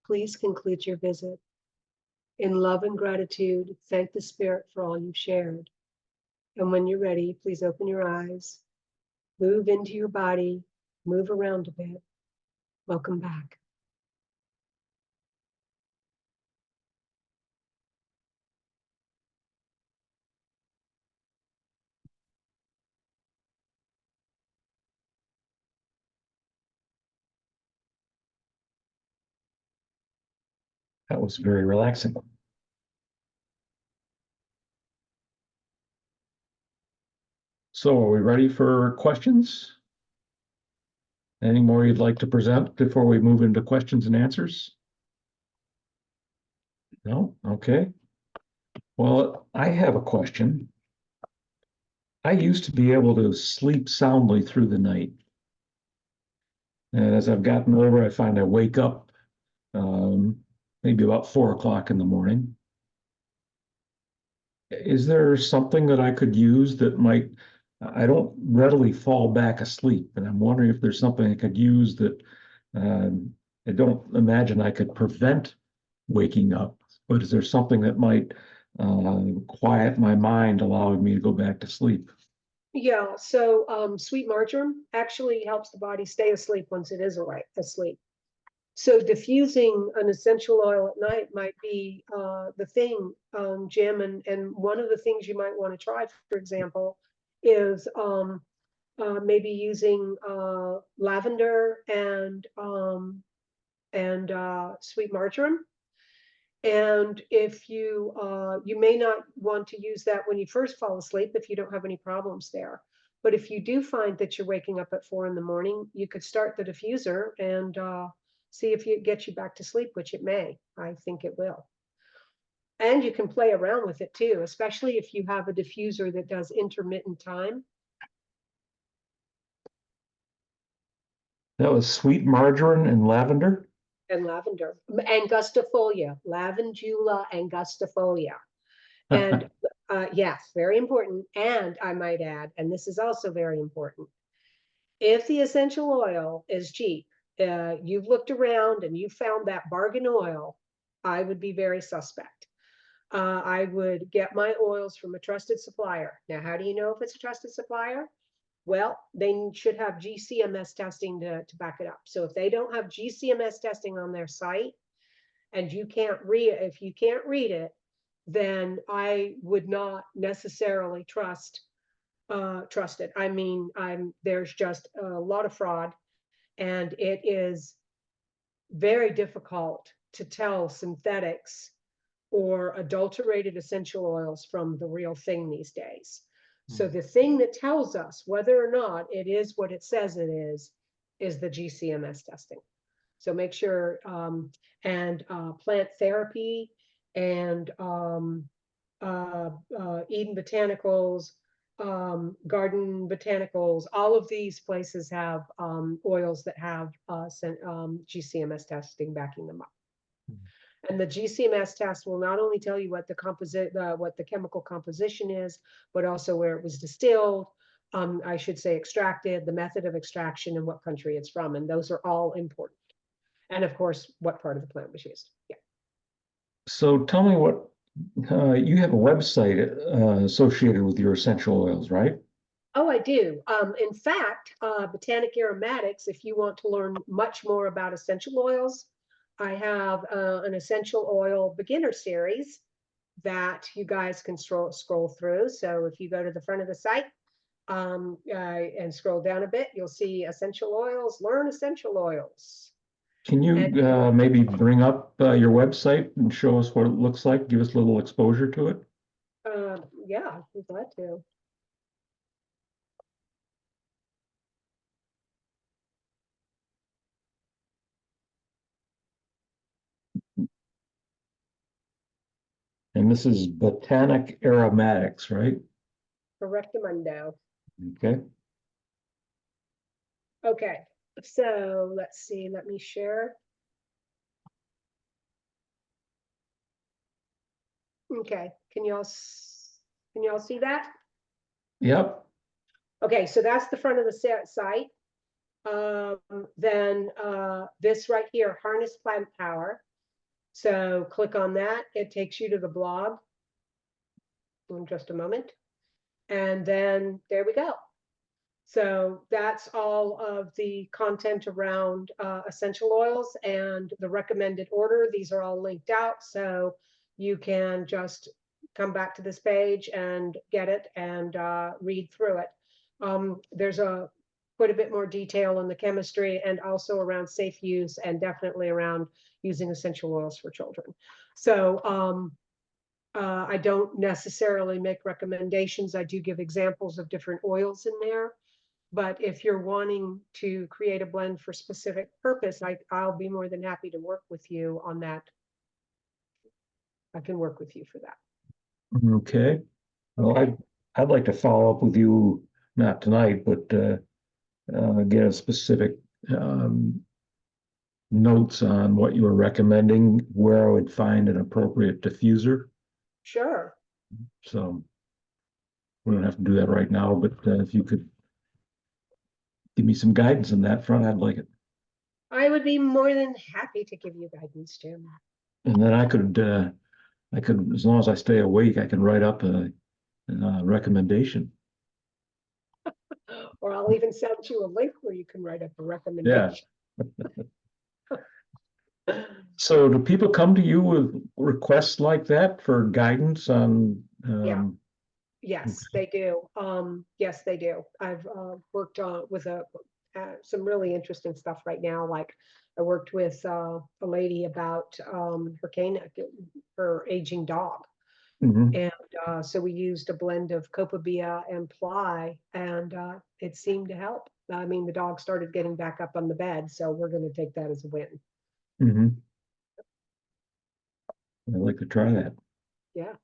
Speaker 2: Please conclude your visit. In love and gratitude, thank the spirit for all you've shared. And when you're ready, please open your eyes, move into your body, move around a bit. Welcome back.
Speaker 1: That was very relaxing. So are we ready for questions? Any more you'd like to present before we move into questions and answers? No? Okay. Well, I have a question. I used to be able to sleep soundly through the night. And as I've gotten older, I find I wake up maybe about 4 o'clock in the morning. Is there something that I could use that might, I don't readily fall back asleep, and I'm wondering if there's something I could use that I don't imagine I could prevent waking up, but is there something that might quiet my mind, allowing me to go back to sleep?
Speaker 2: Yeah, so sweet marjoram actually helps the body stay asleep once it is asleep. So diffusing an essential oil at night might be the thing, Jim. And one of the things you might want to try, for example, is maybe using lavender and sweet marjoram. And if you you may not want to use that when you first fall asleep if you don't have any problems there. But if you do find that you're waking up at 4 in the morning, you could start the diffuser and see if it gets you back to sleep, which it may. I think it will. And you can play around with it too, especially if you have a diffuser that does intermittent time.
Speaker 1: That was sweet margarine and lavender.
Speaker 2: And lavender, angustifolia, lavandula angustifolia. And yes, very important. And I might add, and this is also very important, if the essential oil is cheap, you've looked around and you found that bargain oil, I would be very suspect. I would get my oils from a trusted supplier. Now, how do you know if it's a trusted supplier? Well, they should have GCMS testing to back it up. So if they don't have GCMS testing on their site and you can't read it, if you can't read it, then I would not necessarily trust it. I mean, there's just a lot of fraud, and it is very difficult to tell synthetics or adulterated essential oils from the real thing these days. So the thing that tells us whether or not it is what it says it is the GCMS testing. So make sure, and plant therapy and Eden Botanicals, Garden Botanicals, all of these places have oils that have GCMS testing backing them up. And the GCMS test will not only tell you what the chemical composition is, but also where it was distilled, I should say extracted, the method of extraction, and what country it's from. And those are all important. And of course, what part of the plant was used. Yeah.
Speaker 1: So tell me what you have a website associated with your essential oils, right?
Speaker 2: Oh, I do. In fact, Botanic Aromatics, if you want to learn much more about essential oils, I have an essential oil beginner series that you guys can scroll through. So if you go to the front of the site and scroll down a bit, you'll see essential oils, learn essential oils.
Speaker 1: Can you maybe bring up your website and show us what it looks like? Give us a little exposure to it.
Speaker 2: Yeah, I'd be glad to.
Speaker 1: And this is Botanic Aromatics, right?
Speaker 2: Correctamundo.
Speaker 1: Okay.
Speaker 2: Okay, so let's see, let me share. Okay, can you all see that?
Speaker 1: Yep.
Speaker 2: Okay, so that's the front of the site. Then this right here, Harness Plant Power. So click on that. It takes you to the blog in just a moment. And then there we go. So that's all of the content around essential oils and the recommended order. These are all linked out. So you can just come back to this page and get it and read through it. There's quite a bit more detail on the chemistry and also around safe use and definitely around using essential oils for children. So I don't necessarily make recommendations. I do give examples of different oils in there. But if you're wanting to create a blend for specific purpose, I'll be more than happy to work with you on that. I can work with you for that.
Speaker 1: Okay. Well,
Speaker 2: Okay.
Speaker 1: I'd like to follow up with you, not tonight, but get a specific notes on what you were recommending, where I would find an appropriate diffuser.
Speaker 2: Sure.
Speaker 1: So we don't have to do that right now, but if you could give me some guidance on that front, I'd like it.
Speaker 2: I would be more than happy to give you guidance, Jim.
Speaker 1: And then I could, as long as I stay awake, I can write up a recommendation.
Speaker 2: Or I'll even send you a link where you can write up a
Speaker 1: Yeah.
Speaker 2: recommendation.
Speaker 1: So do people come to you with requests like that for guidance on?
Speaker 2: Yeah. Yes, they do. Yes, they do. I've worked with some really interesting stuff right now. Like I worked with a lady about her aging dog.
Speaker 1: Mhm.
Speaker 2: And so we used a blend of copaiba and ply, and it seemed to help. I mean, the dog started getting back up on the bed, so we're going to take that as a win.
Speaker 1: Mhm. I'd like to try that.
Speaker 2: Yeah.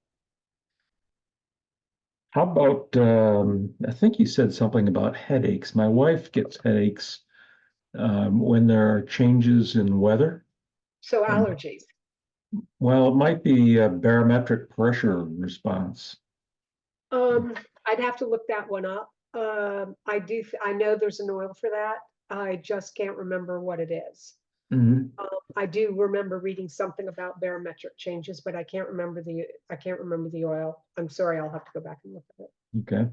Speaker 1: How about, I think you said something about headaches. My wife gets headaches when there are changes in weather.
Speaker 2: So
Speaker 1: And,
Speaker 2: allergies.
Speaker 1: well, it might be a barometric pressure response.
Speaker 2: I'd have to look that one up. I know there's an oil for that. I just can't remember what it is.
Speaker 1: Mhm.
Speaker 2: I do remember reading something about barometric changes, but I can't remember the oil. I'm sorry, I'll have to go back and look at it.
Speaker 1: Okay.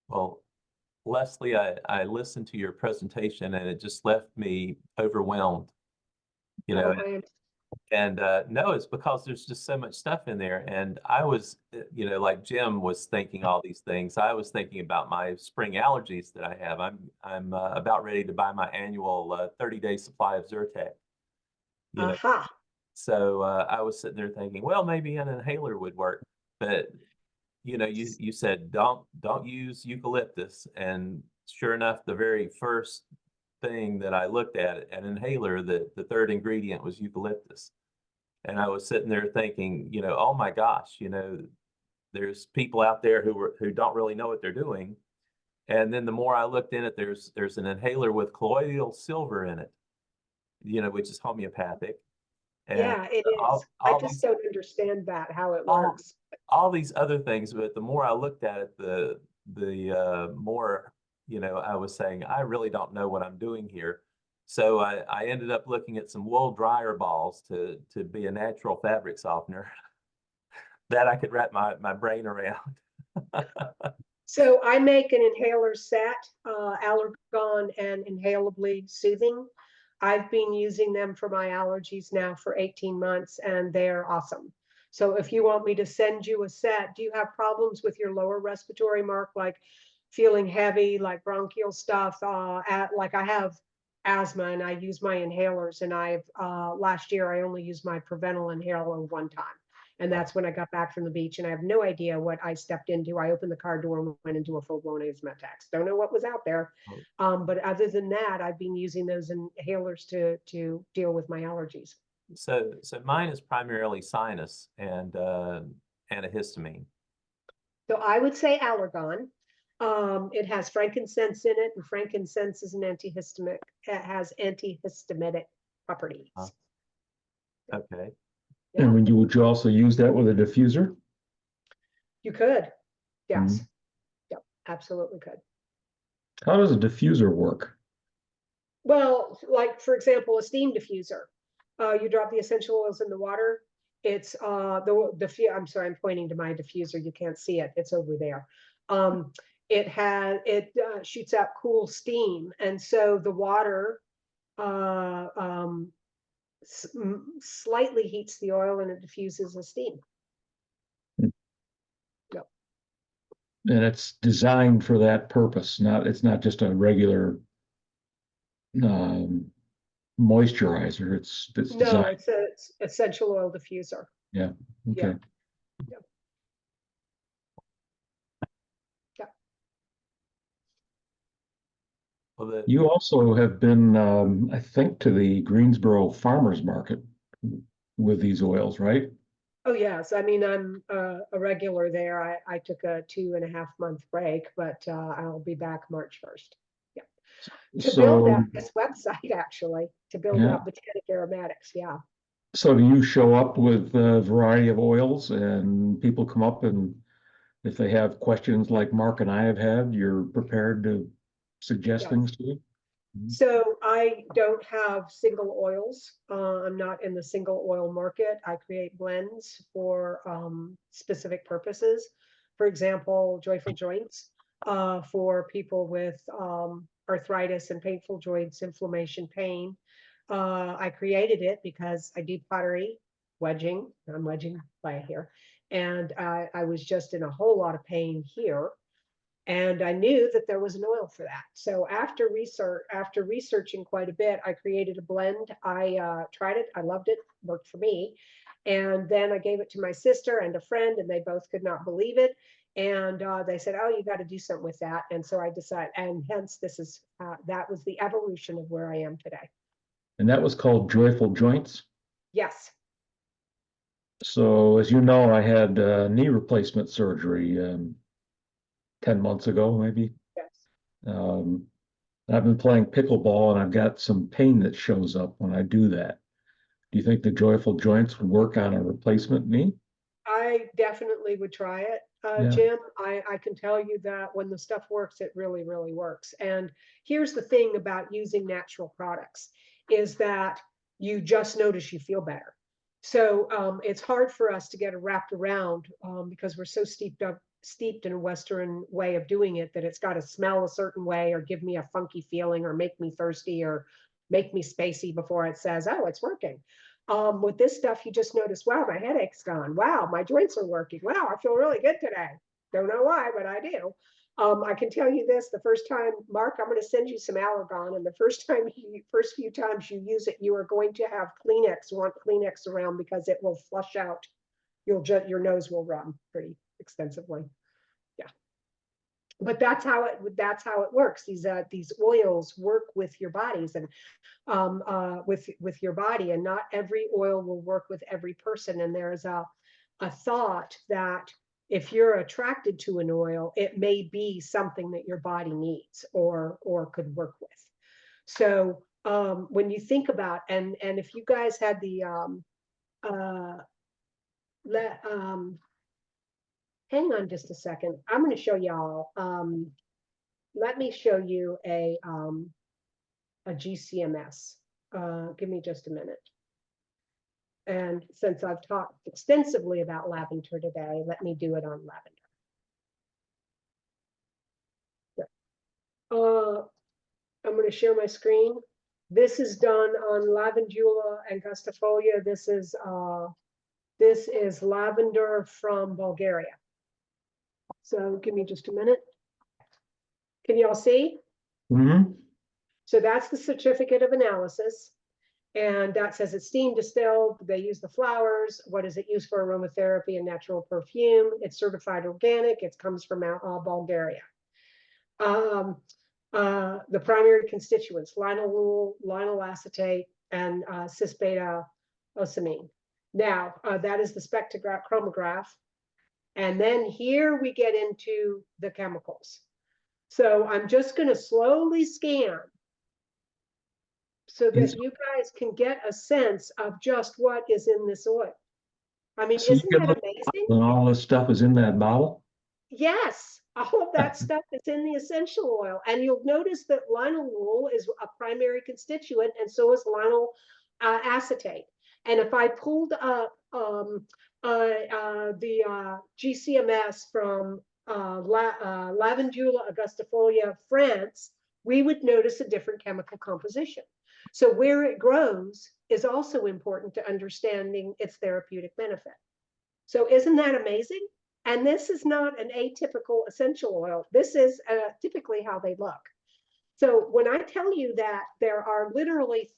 Speaker 6: Well, Leslie, I listened to your presentation and it just left me overwhelmed, you know,
Speaker 2: I am
Speaker 6: and no, it's because there's just so much stuff in there. And I was, like Jim was thinking all these things. I was thinking about my spring allergies that I have. I'm about ready to buy my annual 30-day supply of Zyrtec, you know.
Speaker 2: aha.
Speaker 6: So I was sitting there thinking, well, maybe an inhaler would work, but you said don't use eucalyptus, and sure enough, the very first thing that I looked at, an inhaler, the third ingredient was eucalyptus, and I was sitting there thinking, oh my gosh, there's people out there who don't really know what they're doing, and then the more I looked in it, there's an inhaler with colloidal silver in it, which is homeopathic, and
Speaker 2: Yeah, it is. I
Speaker 6: all
Speaker 2: just
Speaker 6: these
Speaker 2: don't understand how it
Speaker 6: all
Speaker 2: works.
Speaker 6: all these other things, but the more I looked at it, the more, I was saying, I really don't know what I'm doing here. So I ended up looking at some wool dryer balls to be a natural fabric softener that I could wrap my brain around.
Speaker 2: So I make an inhaler set, Allergon and inhalably soothing. I've been using them for my allergies now for 18 months and they're awesome. So if you want me to send you a set, do you have problems with your lower respiratory, Mark, like feeling heavy, like bronchial stuff? Like I have asthma and I use my inhalers, and last year I only used my Prevenal inhaler one time. And that's when I got back from the beach, and I have no idea what I stepped into. I opened the car door and went into a full-blown asthma attack. Don't know what was out there. But other than that, I've been using those inhalers to deal with my allergies.
Speaker 6: So mine is primarily sinus and antihistamine.
Speaker 2: So I would say Allergon. It has frankincense in it, and frankincense is an antihistamic. It has antihistamitic properties.
Speaker 6: Okay.
Speaker 2: Yeah.
Speaker 1: And would you also use that with a diffuser?
Speaker 2: You could. Yes.
Speaker 1: Mhm.
Speaker 2: Yep, absolutely could.
Speaker 1: How does a diffuser work?
Speaker 2: Well, like for example, a steam diffuser. You drop the essential oils in the water. It's I'm sorry, I'm pointing to my diffuser. You can't see it. It's over there. It shoots out cool steam, and so the water slightly heats the oil and it diffuses the steam. Yep.
Speaker 1: And it's designed for that purpose. It's not just a regular moisturizer. It's
Speaker 2: No,
Speaker 1: designed.
Speaker 2: it's a essential oil diffuser.
Speaker 1: Yeah. Okay.
Speaker 2: Yeah. Yeah.
Speaker 6: Well,
Speaker 1: You also have been, I think, to the Greensboro Farmers Market with these oils, right?
Speaker 2: Oh, yes. I mean, I'm a regular there. I took a 2.5 month break, but I'll be back March 1st. Yeah. To build
Speaker 1: So,
Speaker 2: out this website, actually, to build
Speaker 1: yeah.
Speaker 2: out botanic aromatics. Yeah.
Speaker 1: So do you show up with a variety of oils and people come up and if they have questions like Mark and I have had, you're prepared to suggest
Speaker 2: Yes.
Speaker 1: things to them? Mhm.
Speaker 2: So I don't have single oils. I'm not in the single oil market. I create blends for specific purposes. For example, joyful joints for people with arthritis and painful joints, inflammation, pain. I created it because I do pottery, wedging. I'm wedging by here. And I was just in a whole lot of pain here. And I knew that there was an oil for that. So after researching quite a bit, I created a blend. I tried it. I loved it. Worked for me. And then I gave it to my sister and a friend, and they both could not believe it. And they said, "Oh, you got to do something with that." And so I decided, and hence that was the evolution of where I am today.
Speaker 1: And that was called Joyful Joints.
Speaker 2: Yes.
Speaker 1: So as you know, I had knee replacement surgery 10 months ago, maybe.
Speaker 2: Yes.
Speaker 1: Um, I've been playing pickleball and I've got some pain that shows up when I do that. Do you think the Joyful Joints would work on a replacement knee?
Speaker 2: I definitely would try it,
Speaker 1: Yeah.
Speaker 2: Jim. I can tell you that when the stuff works, it really, really works. And here's the thing about using natural products is that you just notice you feel better. So it's hard for us to get wrapped around because we're so steeped in a Western way of doing it that it's got to smell a certain way or give me a funky feeling or make me thirsty or make me spacey before it says, "Oh, it's working." With this stuff, you just notice, wow, my headache's gone. Wow, my joints are working. Wow, I feel really good today. Don't know why, but I do. I can tell you this: the first time, Mark, I'm going to send you some Allergon, and the first few times you use it, you are going to have Kleenex. Want Kleenex around because it will flush out. Your nose will run pretty extensively. Yeah, but that's how it works. These oils work with your bodies and with your body, and not every oil will work with every person. And there's a thought that if you're attracted to an oil, it may be something that your body needs or could work with. So when you think about and if you guys had the let hang on just a second, I'm going to show y'all. Let me show you a GCMS. Give me just a minute. And since I've talked extensively about lavender today, let me do it on lavender. I'm going to share my screen. This is done on lavandula angustifolia. This is lavender from Bulgaria. So give me just a minute. Can you all see?
Speaker 1: Mm-hmm.
Speaker 2: So that's the certificate of analysis. And that says it's steam distilled. They use the flowers. What is it used for? Aromatherapy and natural perfume. It's certified organic. It comes from Bulgaria. The primary constituents: linalool, linyl acetate, and cis-beta ocimene. Now, that is the spectrograph. And then here we get into the chemicals. So I'm just going to slowly scan so that you guys can get a sense of just what is in this oil. I mean,
Speaker 1: So you
Speaker 2: isn't
Speaker 1: get
Speaker 2: that amazing?
Speaker 1: when all this stuff is in that bottle?
Speaker 2: Yes, all of that stuff is in the essential oil. And you'll notice that linalool is a primary constituent, and so is linyl acetate. And if I pulled up the GCMS from Lavandula augustifolia, France, we would notice a different chemical composition. So where it grows is also important to understanding its therapeutic benefit. So isn't that amazing? And this is not an atypical essential oil. This is typically how they look. So when I tell you that there are literally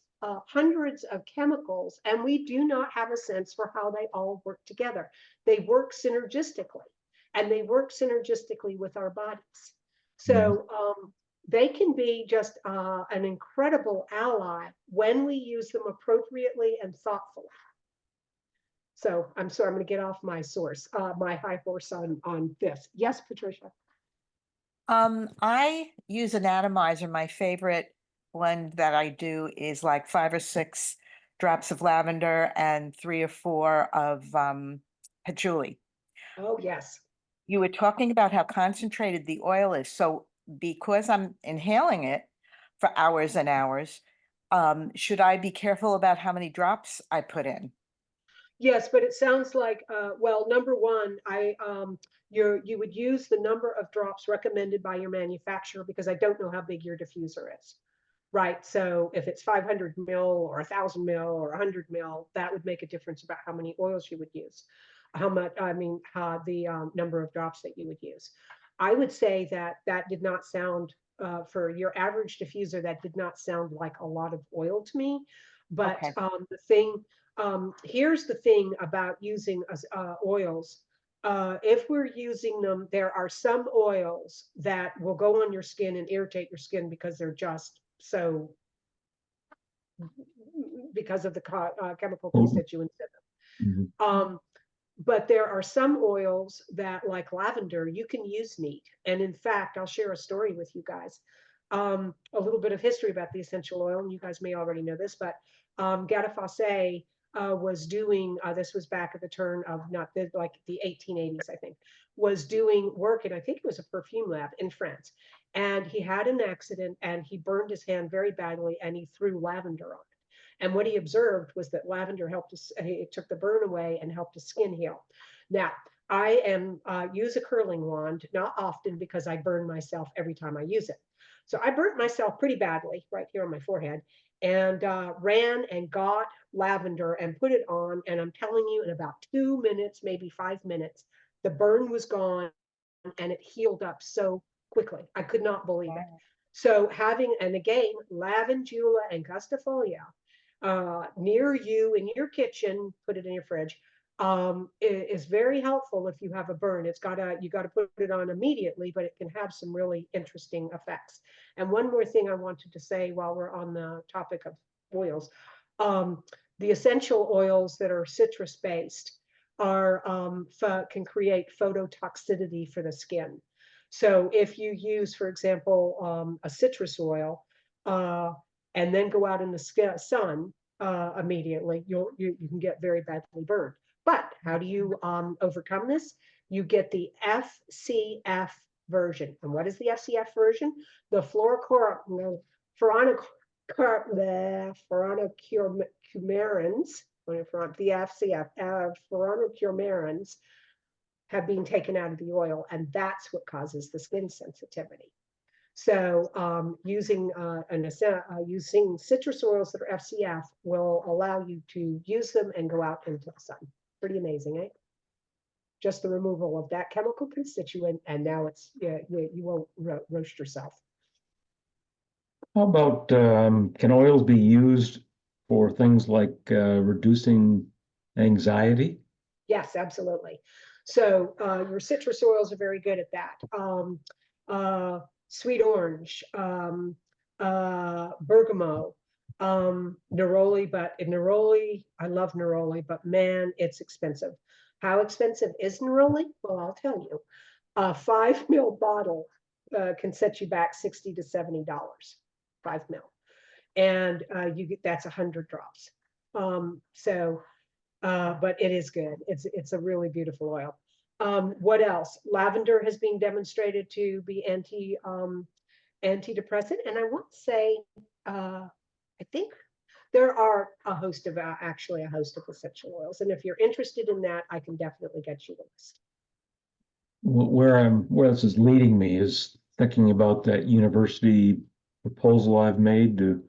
Speaker 2: hundreds of chemicals, and we do not have a sense for how they all work together. They work synergistically, and they work synergistically with our bodies. So they can be just an incredible ally when we use them appropriately and thoughtfully. So I'm sorry, I'm going to get off my source, my high horse on this. Yes, Patricia.
Speaker 4: I use an atomizer. My favorite blend that I do is like 5 or 6 drops of lavender and 3 or 4 of patchouli.
Speaker 2: Oh, yes.
Speaker 4: You were talking about how concentrated the oil is. So because I'm inhaling it for hours and hours, should I be careful about how many drops I put in?
Speaker 2: Yes, but it sounds like, well, number one, you would use the number of drops recommended by your manufacturer because I don't know how big your diffuser is. Right. So if it's 500 mil or 1,000 mil or 100 mil, that would make a difference about how many oils you would use, how much, I mean, the number of drops that you would use. I would say that that did not sound, for your average diffuser, that did not sound like a lot of oil to me. But
Speaker 4: Okay.
Speaker 2: here's the thing about using oils. If we're using them, there are some oils that will go on your skin and irritate your skin because they're just so, because of the chemical constituents in them.
Speaker 1: Mhm.
Speaker 2: But there are some oils that, like lavender, you can use neat. And in fact, I'll share a story with you guys. A little bit of history about the essential oil, and you guys may already know this, but Gadafasse was doing, this was back at the turn of like the 1880s, I think, was doing work, and I think it was a perfume lab in France. And he had an accident and he burned his hand very badly and he threw lavender on it. And what he observed was that lavender helped us, it took the burn away and helped his skin heal. Now, I use a curling wand, not often because I burn myself every time I use it. So I burnt myself pretty badly right here on my forehead and ran and got lavender and put it on. And I'm telling you, in about 2 minutes, maybe 5 minutes, the burn was gone and it healed up so quickly. I could not believe it.
Speaker 4: Wow.
Speaker 2: So having, and again, lavandula and gustifolia near you in your kitchen, put it in your fridge, is very helpful if you have a burn. You gotta put it on immediately, but it can have some really interesting effects. And one more thing I wanted to say while we're on the topic of oils, the essential oils that are citrus based can create phototoxicity for the skin. So if you use, for example, a citrus oil, and then go out in the sun immediately, you can get very badly burned. But how do you overcome this? You get the FCF version. And what is the FCF version? The furanocoumarins, the FCF, furanocoumarins have been taken out of the oil, and that's what causes the skin sensitivity. So using citrus oils that are FCF will allow you to use them and go out into the sun. Pretty amazing, eh? Just the removal of that chemical constituent, and now it's, you won't roast yourself.
Speaker 1: How about can oils be used for things like reducing anxiety?
Speaker 2: Yes, absolutely. So your citrus oils are very good at that. Sweet orange, bergamot, neroli, but neroli, I love neroli, but man, it's expensive. How expensive is neroli? Well, I'll tell you. A 5 ml bottle can set you back $60 to $70, 5 ml. And you get, that's 100 drops. But it is good. It's a really beautiful oil. What else? Lavender has been demonstrated to be antidepressant, and I want to say, I think there are actually a host of essential oils, and if you're interested in that, I can definitely get you the list.
Speaker 1: Where this is leading me is thinking about that university proposal I've made to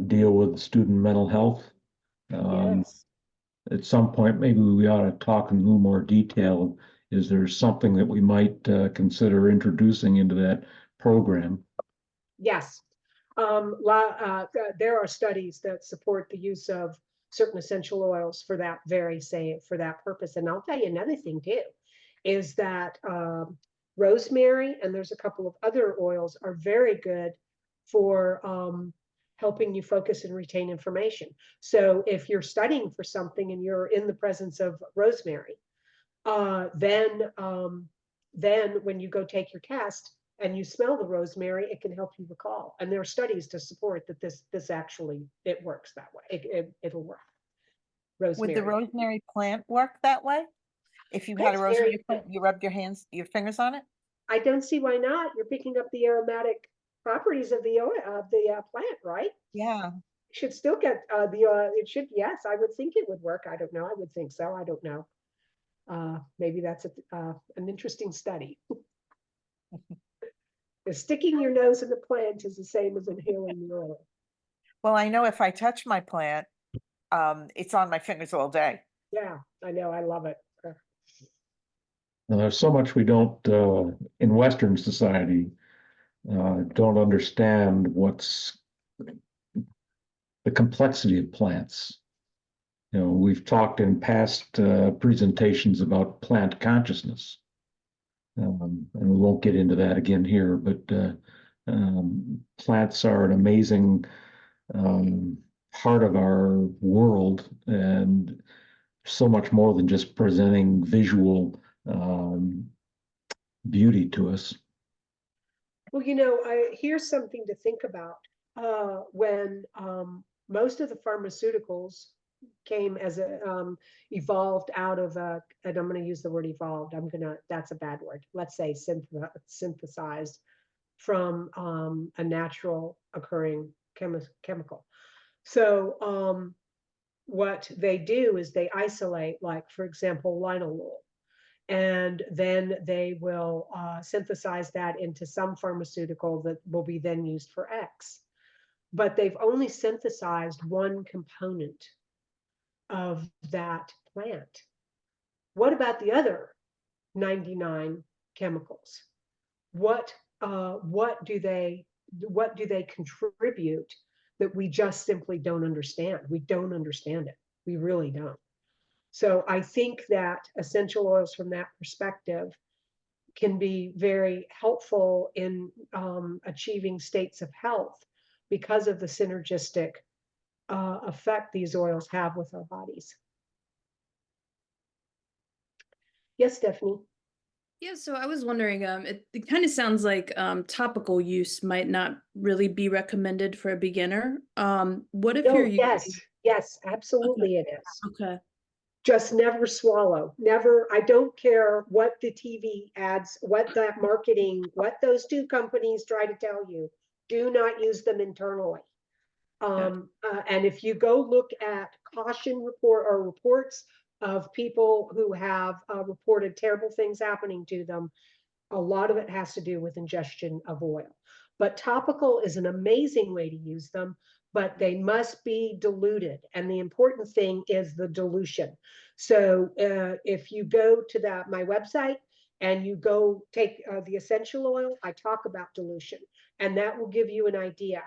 Speaker 1: deal with student mental health.
Speaker 2: Yes.
Speaker 1: At some point, maybe we ought to talk in a little more detail. Is there something that we might consider introducing into that program?
Speaker 2: Yes. There are studies that support the use of certain essential oils for that for that purpose. And I'll tell you another thing too, is that rosemary, and there's a couple of other oils, are very good for helping you focus and retain information. So if you're studying for something and you're in the presence of rosemary, then when you go take your test and you smell the rosemary, it can help you recall. And there are studies to support that this actually, it works that way. It'll work.
Speaker 4: Would the
Speaker 2: Rosemary.
Speaker 4: rosemary plant work that way? If you had a
Speaker 2: Rosemary-
Speaker 4: rosemary plant, you rubbed your fingers on it?
Speaker 2: I don't see why not. You're picking up the aromatic properties of the oil of the plant, right?
Speaker 4: Yeah.
Speaker 2: Should still get it should, yes, I would think it would work. I don't know. I would think so. I don't know. Maybe that's an interesting study. Sticking your nose in the plant is the same as inhaling the oil.
Speaker 4: Well, I know if I touch my plant, it's on my fingers all day.
Speaker 2: Yeah, I know. I love it.
Speaker 1: Now, there's so much we don't, in Western society, don't understand what's the complexity of plants. You know, we've talked in past presentations about plant consciousness. And we won't get into that again here, but plants are an amazing part of our world, and so much more than just presenting visual beauty to us.
Speaker 2: Well, here's something to think about. When most of the pharmaceuticals came as evolved out of and I'm going to use the word evolved. That's a bad word. Let's say synthesized from a natural occurring chemical. So what they do is they isolate, like, for example, linalool. And then they will synthesize that into some pharmaceutical that will be then used for X. But they've only synthesized one component of that plant. What about the other 99 chemicals? What do they contribute that we just simply don't understand? We don't understand it. We really don't. So I think that essential oils from that perspective can be very helpful in achieving states of health because of the synergistic effect these oils have with our bodies. Yes, Stephanie.
Speaker 7: Yeah, so I was wondering, it kind of sounds like topical use might not really be recommended for a beginner. What if you're using...
Speaker 2: Yes, absolutely it is.
Speaker 7: Okay.
Speaker 2: Just never swallow. Never. I don't care what the TV ads, what that marketing, what those two companies try to tell you. Do not use them internally. And if you go look at caution report or reports of people who have reported terrible things happening to them, a lot of it has to do with ingestion of oil. But topical is an amazing way to use them, but they must be diluted. And the important thing is the dilution. So if you go to my website and you go take the essential oil, I talk about dilution, and that will give you an idea.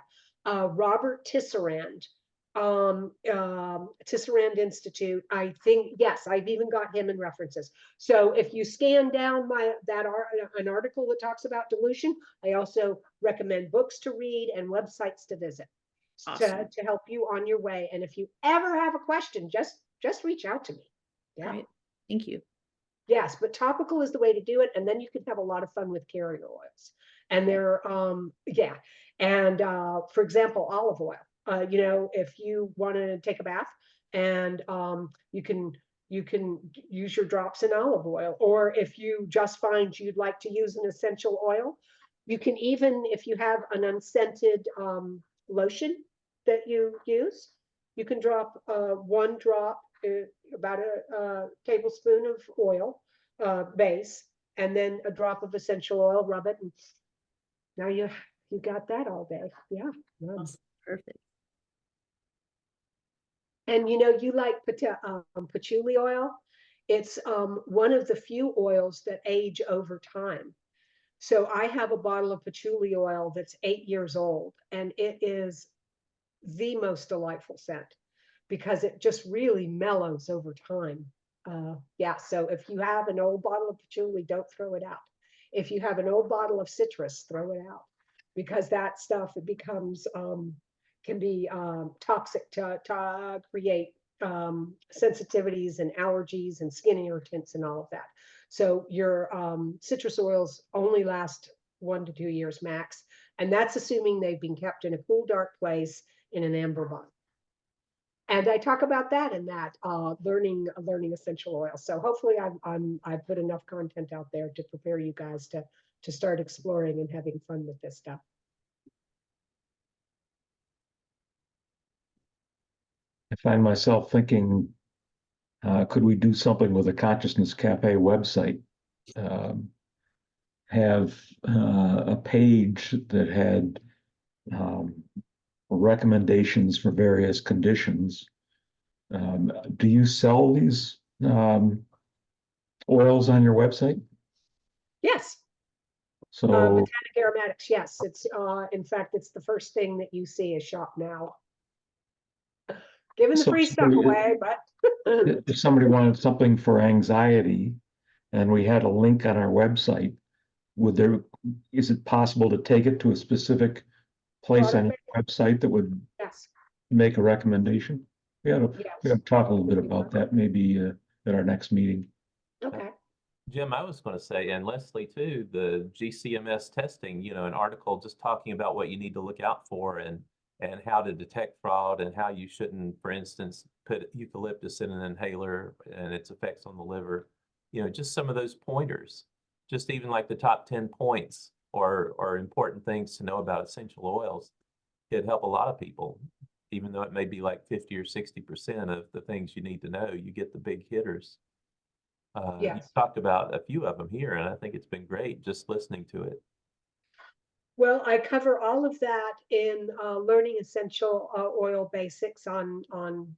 Speaker 2: Robert Tisserand, Tisserand Institute, I think, yes, I've even got him in references. So if you scan down an article that talks about dilution, I also recommend books to read and websites to visit. Awesome. to help you on your way. And if you ever have a question, just reach out to me. Yeah.
Speaker 7: Great. Thank you.
Speaker 2: Yes, but topical is the way to do it. And then you can have a lot of fun with carrier oils. And they're, yeah. And for example, olive oil. If you want to take a bath, and you can use your drops in olive oil, or if you just find you'd like to use an essential oil, you can even, if you have an unscented lotion that you use, you can drop one drop, about a tablespoon of oil base, and then a drop of essential oil, rub it, and now you got that all day. Yeah.
Speaker 7: Awesome. Perfect.
Speaker 2: And you like patchouli oil. It's one of the few oils that age over time. So I have a bottle of patchouli oil that's 8 years old, and it is the most delightful scent because it just really mellows over time. Yeah, so if you have an old bottle of patchouli, don't throw it out. If you have an old bottle of citrus, throw it out, because that stuff, it becomes can be toxic to create sensitivities and allergies and skin irritants and all of that. So your citrus oils only last 1 to 2 years max, and that's assuming they've been kept in a cool, dark place in an amber bottle. And I talk about that in that learning essential oils. So hopefully I've put enough content out there to prepare you guys to start exploring and having fun with this stuff.
Speaker 1: I find myself thinking, could we do something with the Consciousness Cafe website? Have a page that had recommendations for various conditions. Do you sell these oils on your website?
Speaker 2: Yes.
Speaker 1: So
Speaker 2: Botanic aromatics, yes. It's in fact, it's the first thing that you see is shop now. Giving the
Speaker 1: So
Speaker 2: free stuff
Speaker 1: somebody-
Speaker 2: away, but
Speaker 1: if somebody wanted something for anxiety and we had a link on our website, is it possible to take it to a specific place on your website that would
Speaker 2: yes,
Speaker 1: make a recommendation? We ought to
Speaker 2: yes.
Speaker 1: talk a little bit about that maybe at our next meeting.
Speaker 2: Okay.
Speaker 6: Jim, I was going to say, and Leslie too, the GCMS testing, an article just talking about what you need to look out for and how to detect fraud and how you shouldn't, for instance, put eucalyptus in an inhaler and its effects on the liver. Just some of those pointers, just even like the top 10 points or important things to know about essential oils. It'd help a lot of people, even though it may be like 50 or 60% of the things you need to know. You get the big hitters.
Speaker 2: Yes.
Speaker 6: You've talked about a few of them here, and I think it's been great just listening to it.
Speaker 2: Well, I cover all of that in learning essential oil basics on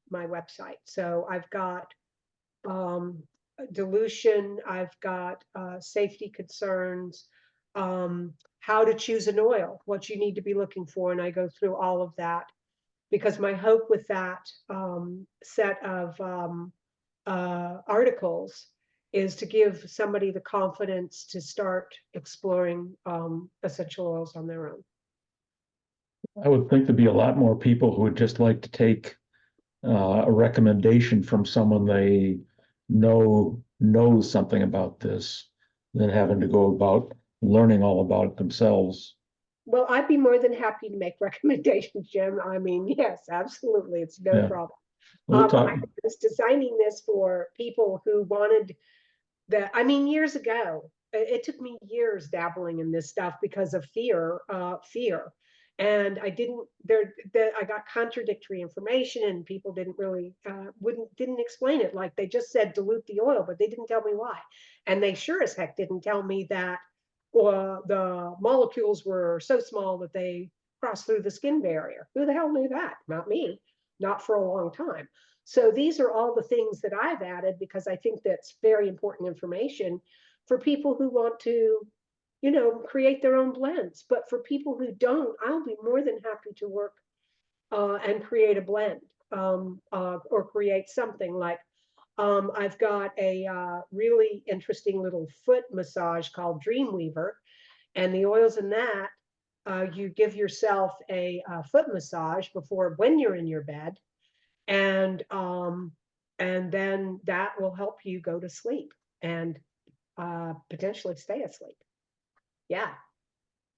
Speaker 2: my website. So I've got dilution, I've got safety concerns, how to choose an oil, what you need to be looking for, and I go through all of that because my hope with that set of articles is to give somebody the confidence to start exploring essential oils on their own.
Speaker 1: I would think there'd be a lot more people who would just like to take a recommendation from someone they knows something about this than having to go about learning all about it themselves.
Speaker 2: Well, I'd be more than happy to make recommendations, Jim. I mean, yes, absolutely. It's no
Speaker 1: Yeah.
Speaker 2: problem.
Speaker 1: We'll talk.
Speaker 2: I was designing this for people who wanted years ago, it took me years dabbling in this stuff because of fear. And I got contradictory information and people didn't really, didn't explain it. Like they just said, dilute the oil, but they didn't tell me why. And they sure as heck didn't tell me that the molecules were so small that they crossed through the skin barrier. Who the hell knew that? Not me, not for a long time. So these are all the things that I've added because I think that's very important information for people who want to, create their own blends. But for people who don't, I'll be more than happy to work and create a blend or create something like I've got a really interesting little foot massage called Dreamweaver, and the oils in that you give yourself a foot massage when you're in your bed, and then that will help you go to sleep and potentially stay asleep. Yeah.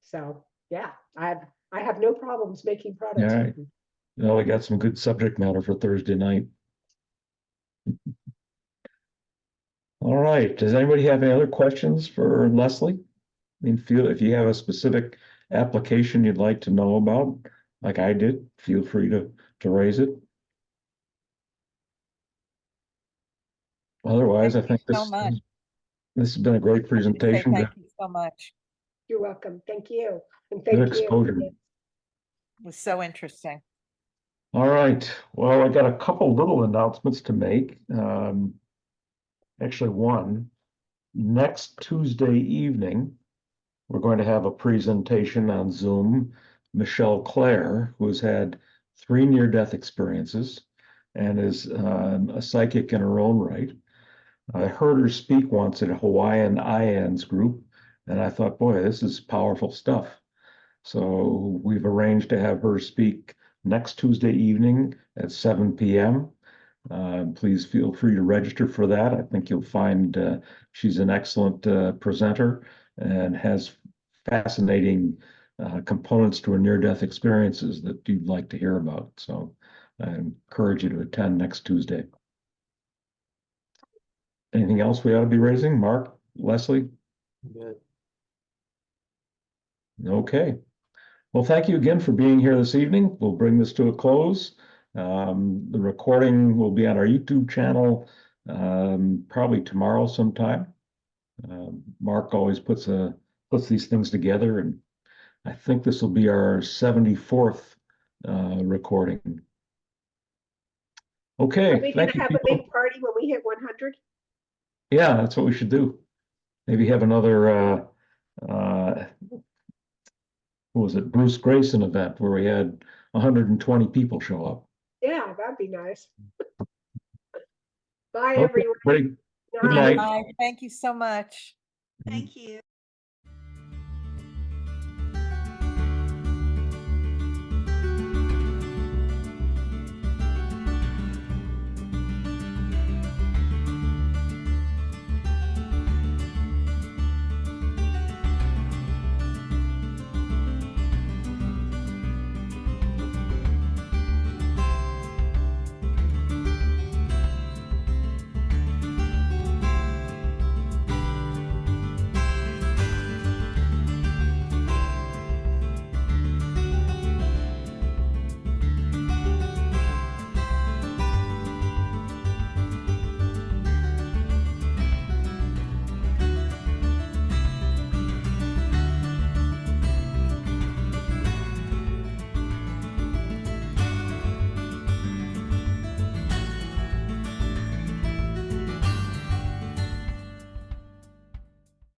Speaker 2: So yeah, I have no problems making products.
Speaker 1: All right. Well, we got some good subject matter for Thursday night. All right. Does anybody have any other questions for Leslie? I mean, if you have a specific application you'd like to know about, like I did, feel free to raise it. Otherwise,
Speaker 4: Thank
Speaker 1: I think
Speaker 4: you so much.
Speaker 1: this has been a great presentation.
Speaker 4: Thank you so much.
Speaker 2: You're welcome. Thank you. And
Speaker 1: Good
Speaker 2: thank you.
Speaker 1: exposure.
Speaker 4: It was so interesting.
Speaker 1: All right. Well, I got a couple little announcements to make. Actually, one. Next Tuesday evening, we're going to have a presentation on Zoom. Michelle Clare, who's had 3 near-death experiences and is a psychic in her own right. I heard her speak once at a Hawaiian IANS group, and I thought, boy, this is powerful stuff. So we've arranged to have her speak next Tuesday evening at 7 p.m. Please feel free to register for that. I think you'll find she's an excellent presenter and has fascinating components to her near-death experiences that you'd like to hear about. So I encourage you to attend next Tuesday. Anything else we ought to be raising? Mark, Leslie?
Speaker 6: Good.
Speaker 1: Okay. Well, thank you again for being here this evening. We'll bring this to a close. The recording will be on our YouTube channel probably tomorrow sometime. Mark always puts these things together, and I think this will be our 74th recording. Okay,
Speaker 2: Are we going
Speaker 1: thank
Speaker 2: to
Speaker 1: you,
Speaker 2: have a
Speaker 1: people.
Speaker 2: big party when we hit 100?
Speaker 1: Yeah, that's what we should do. Maybe have another what was it, Bruce Grayson event where we had 120 people show up.
Speaker 2: Yeah, that'd be nice. Bye,
Speaker 1: Okay,
Speaker 2: everyone.
Speaker 1: everybody, good
Speaker 2: Night.
Speaker 1: night.
Speaker 4: Bye. Thank you so much.
Speaker 3: Thank you.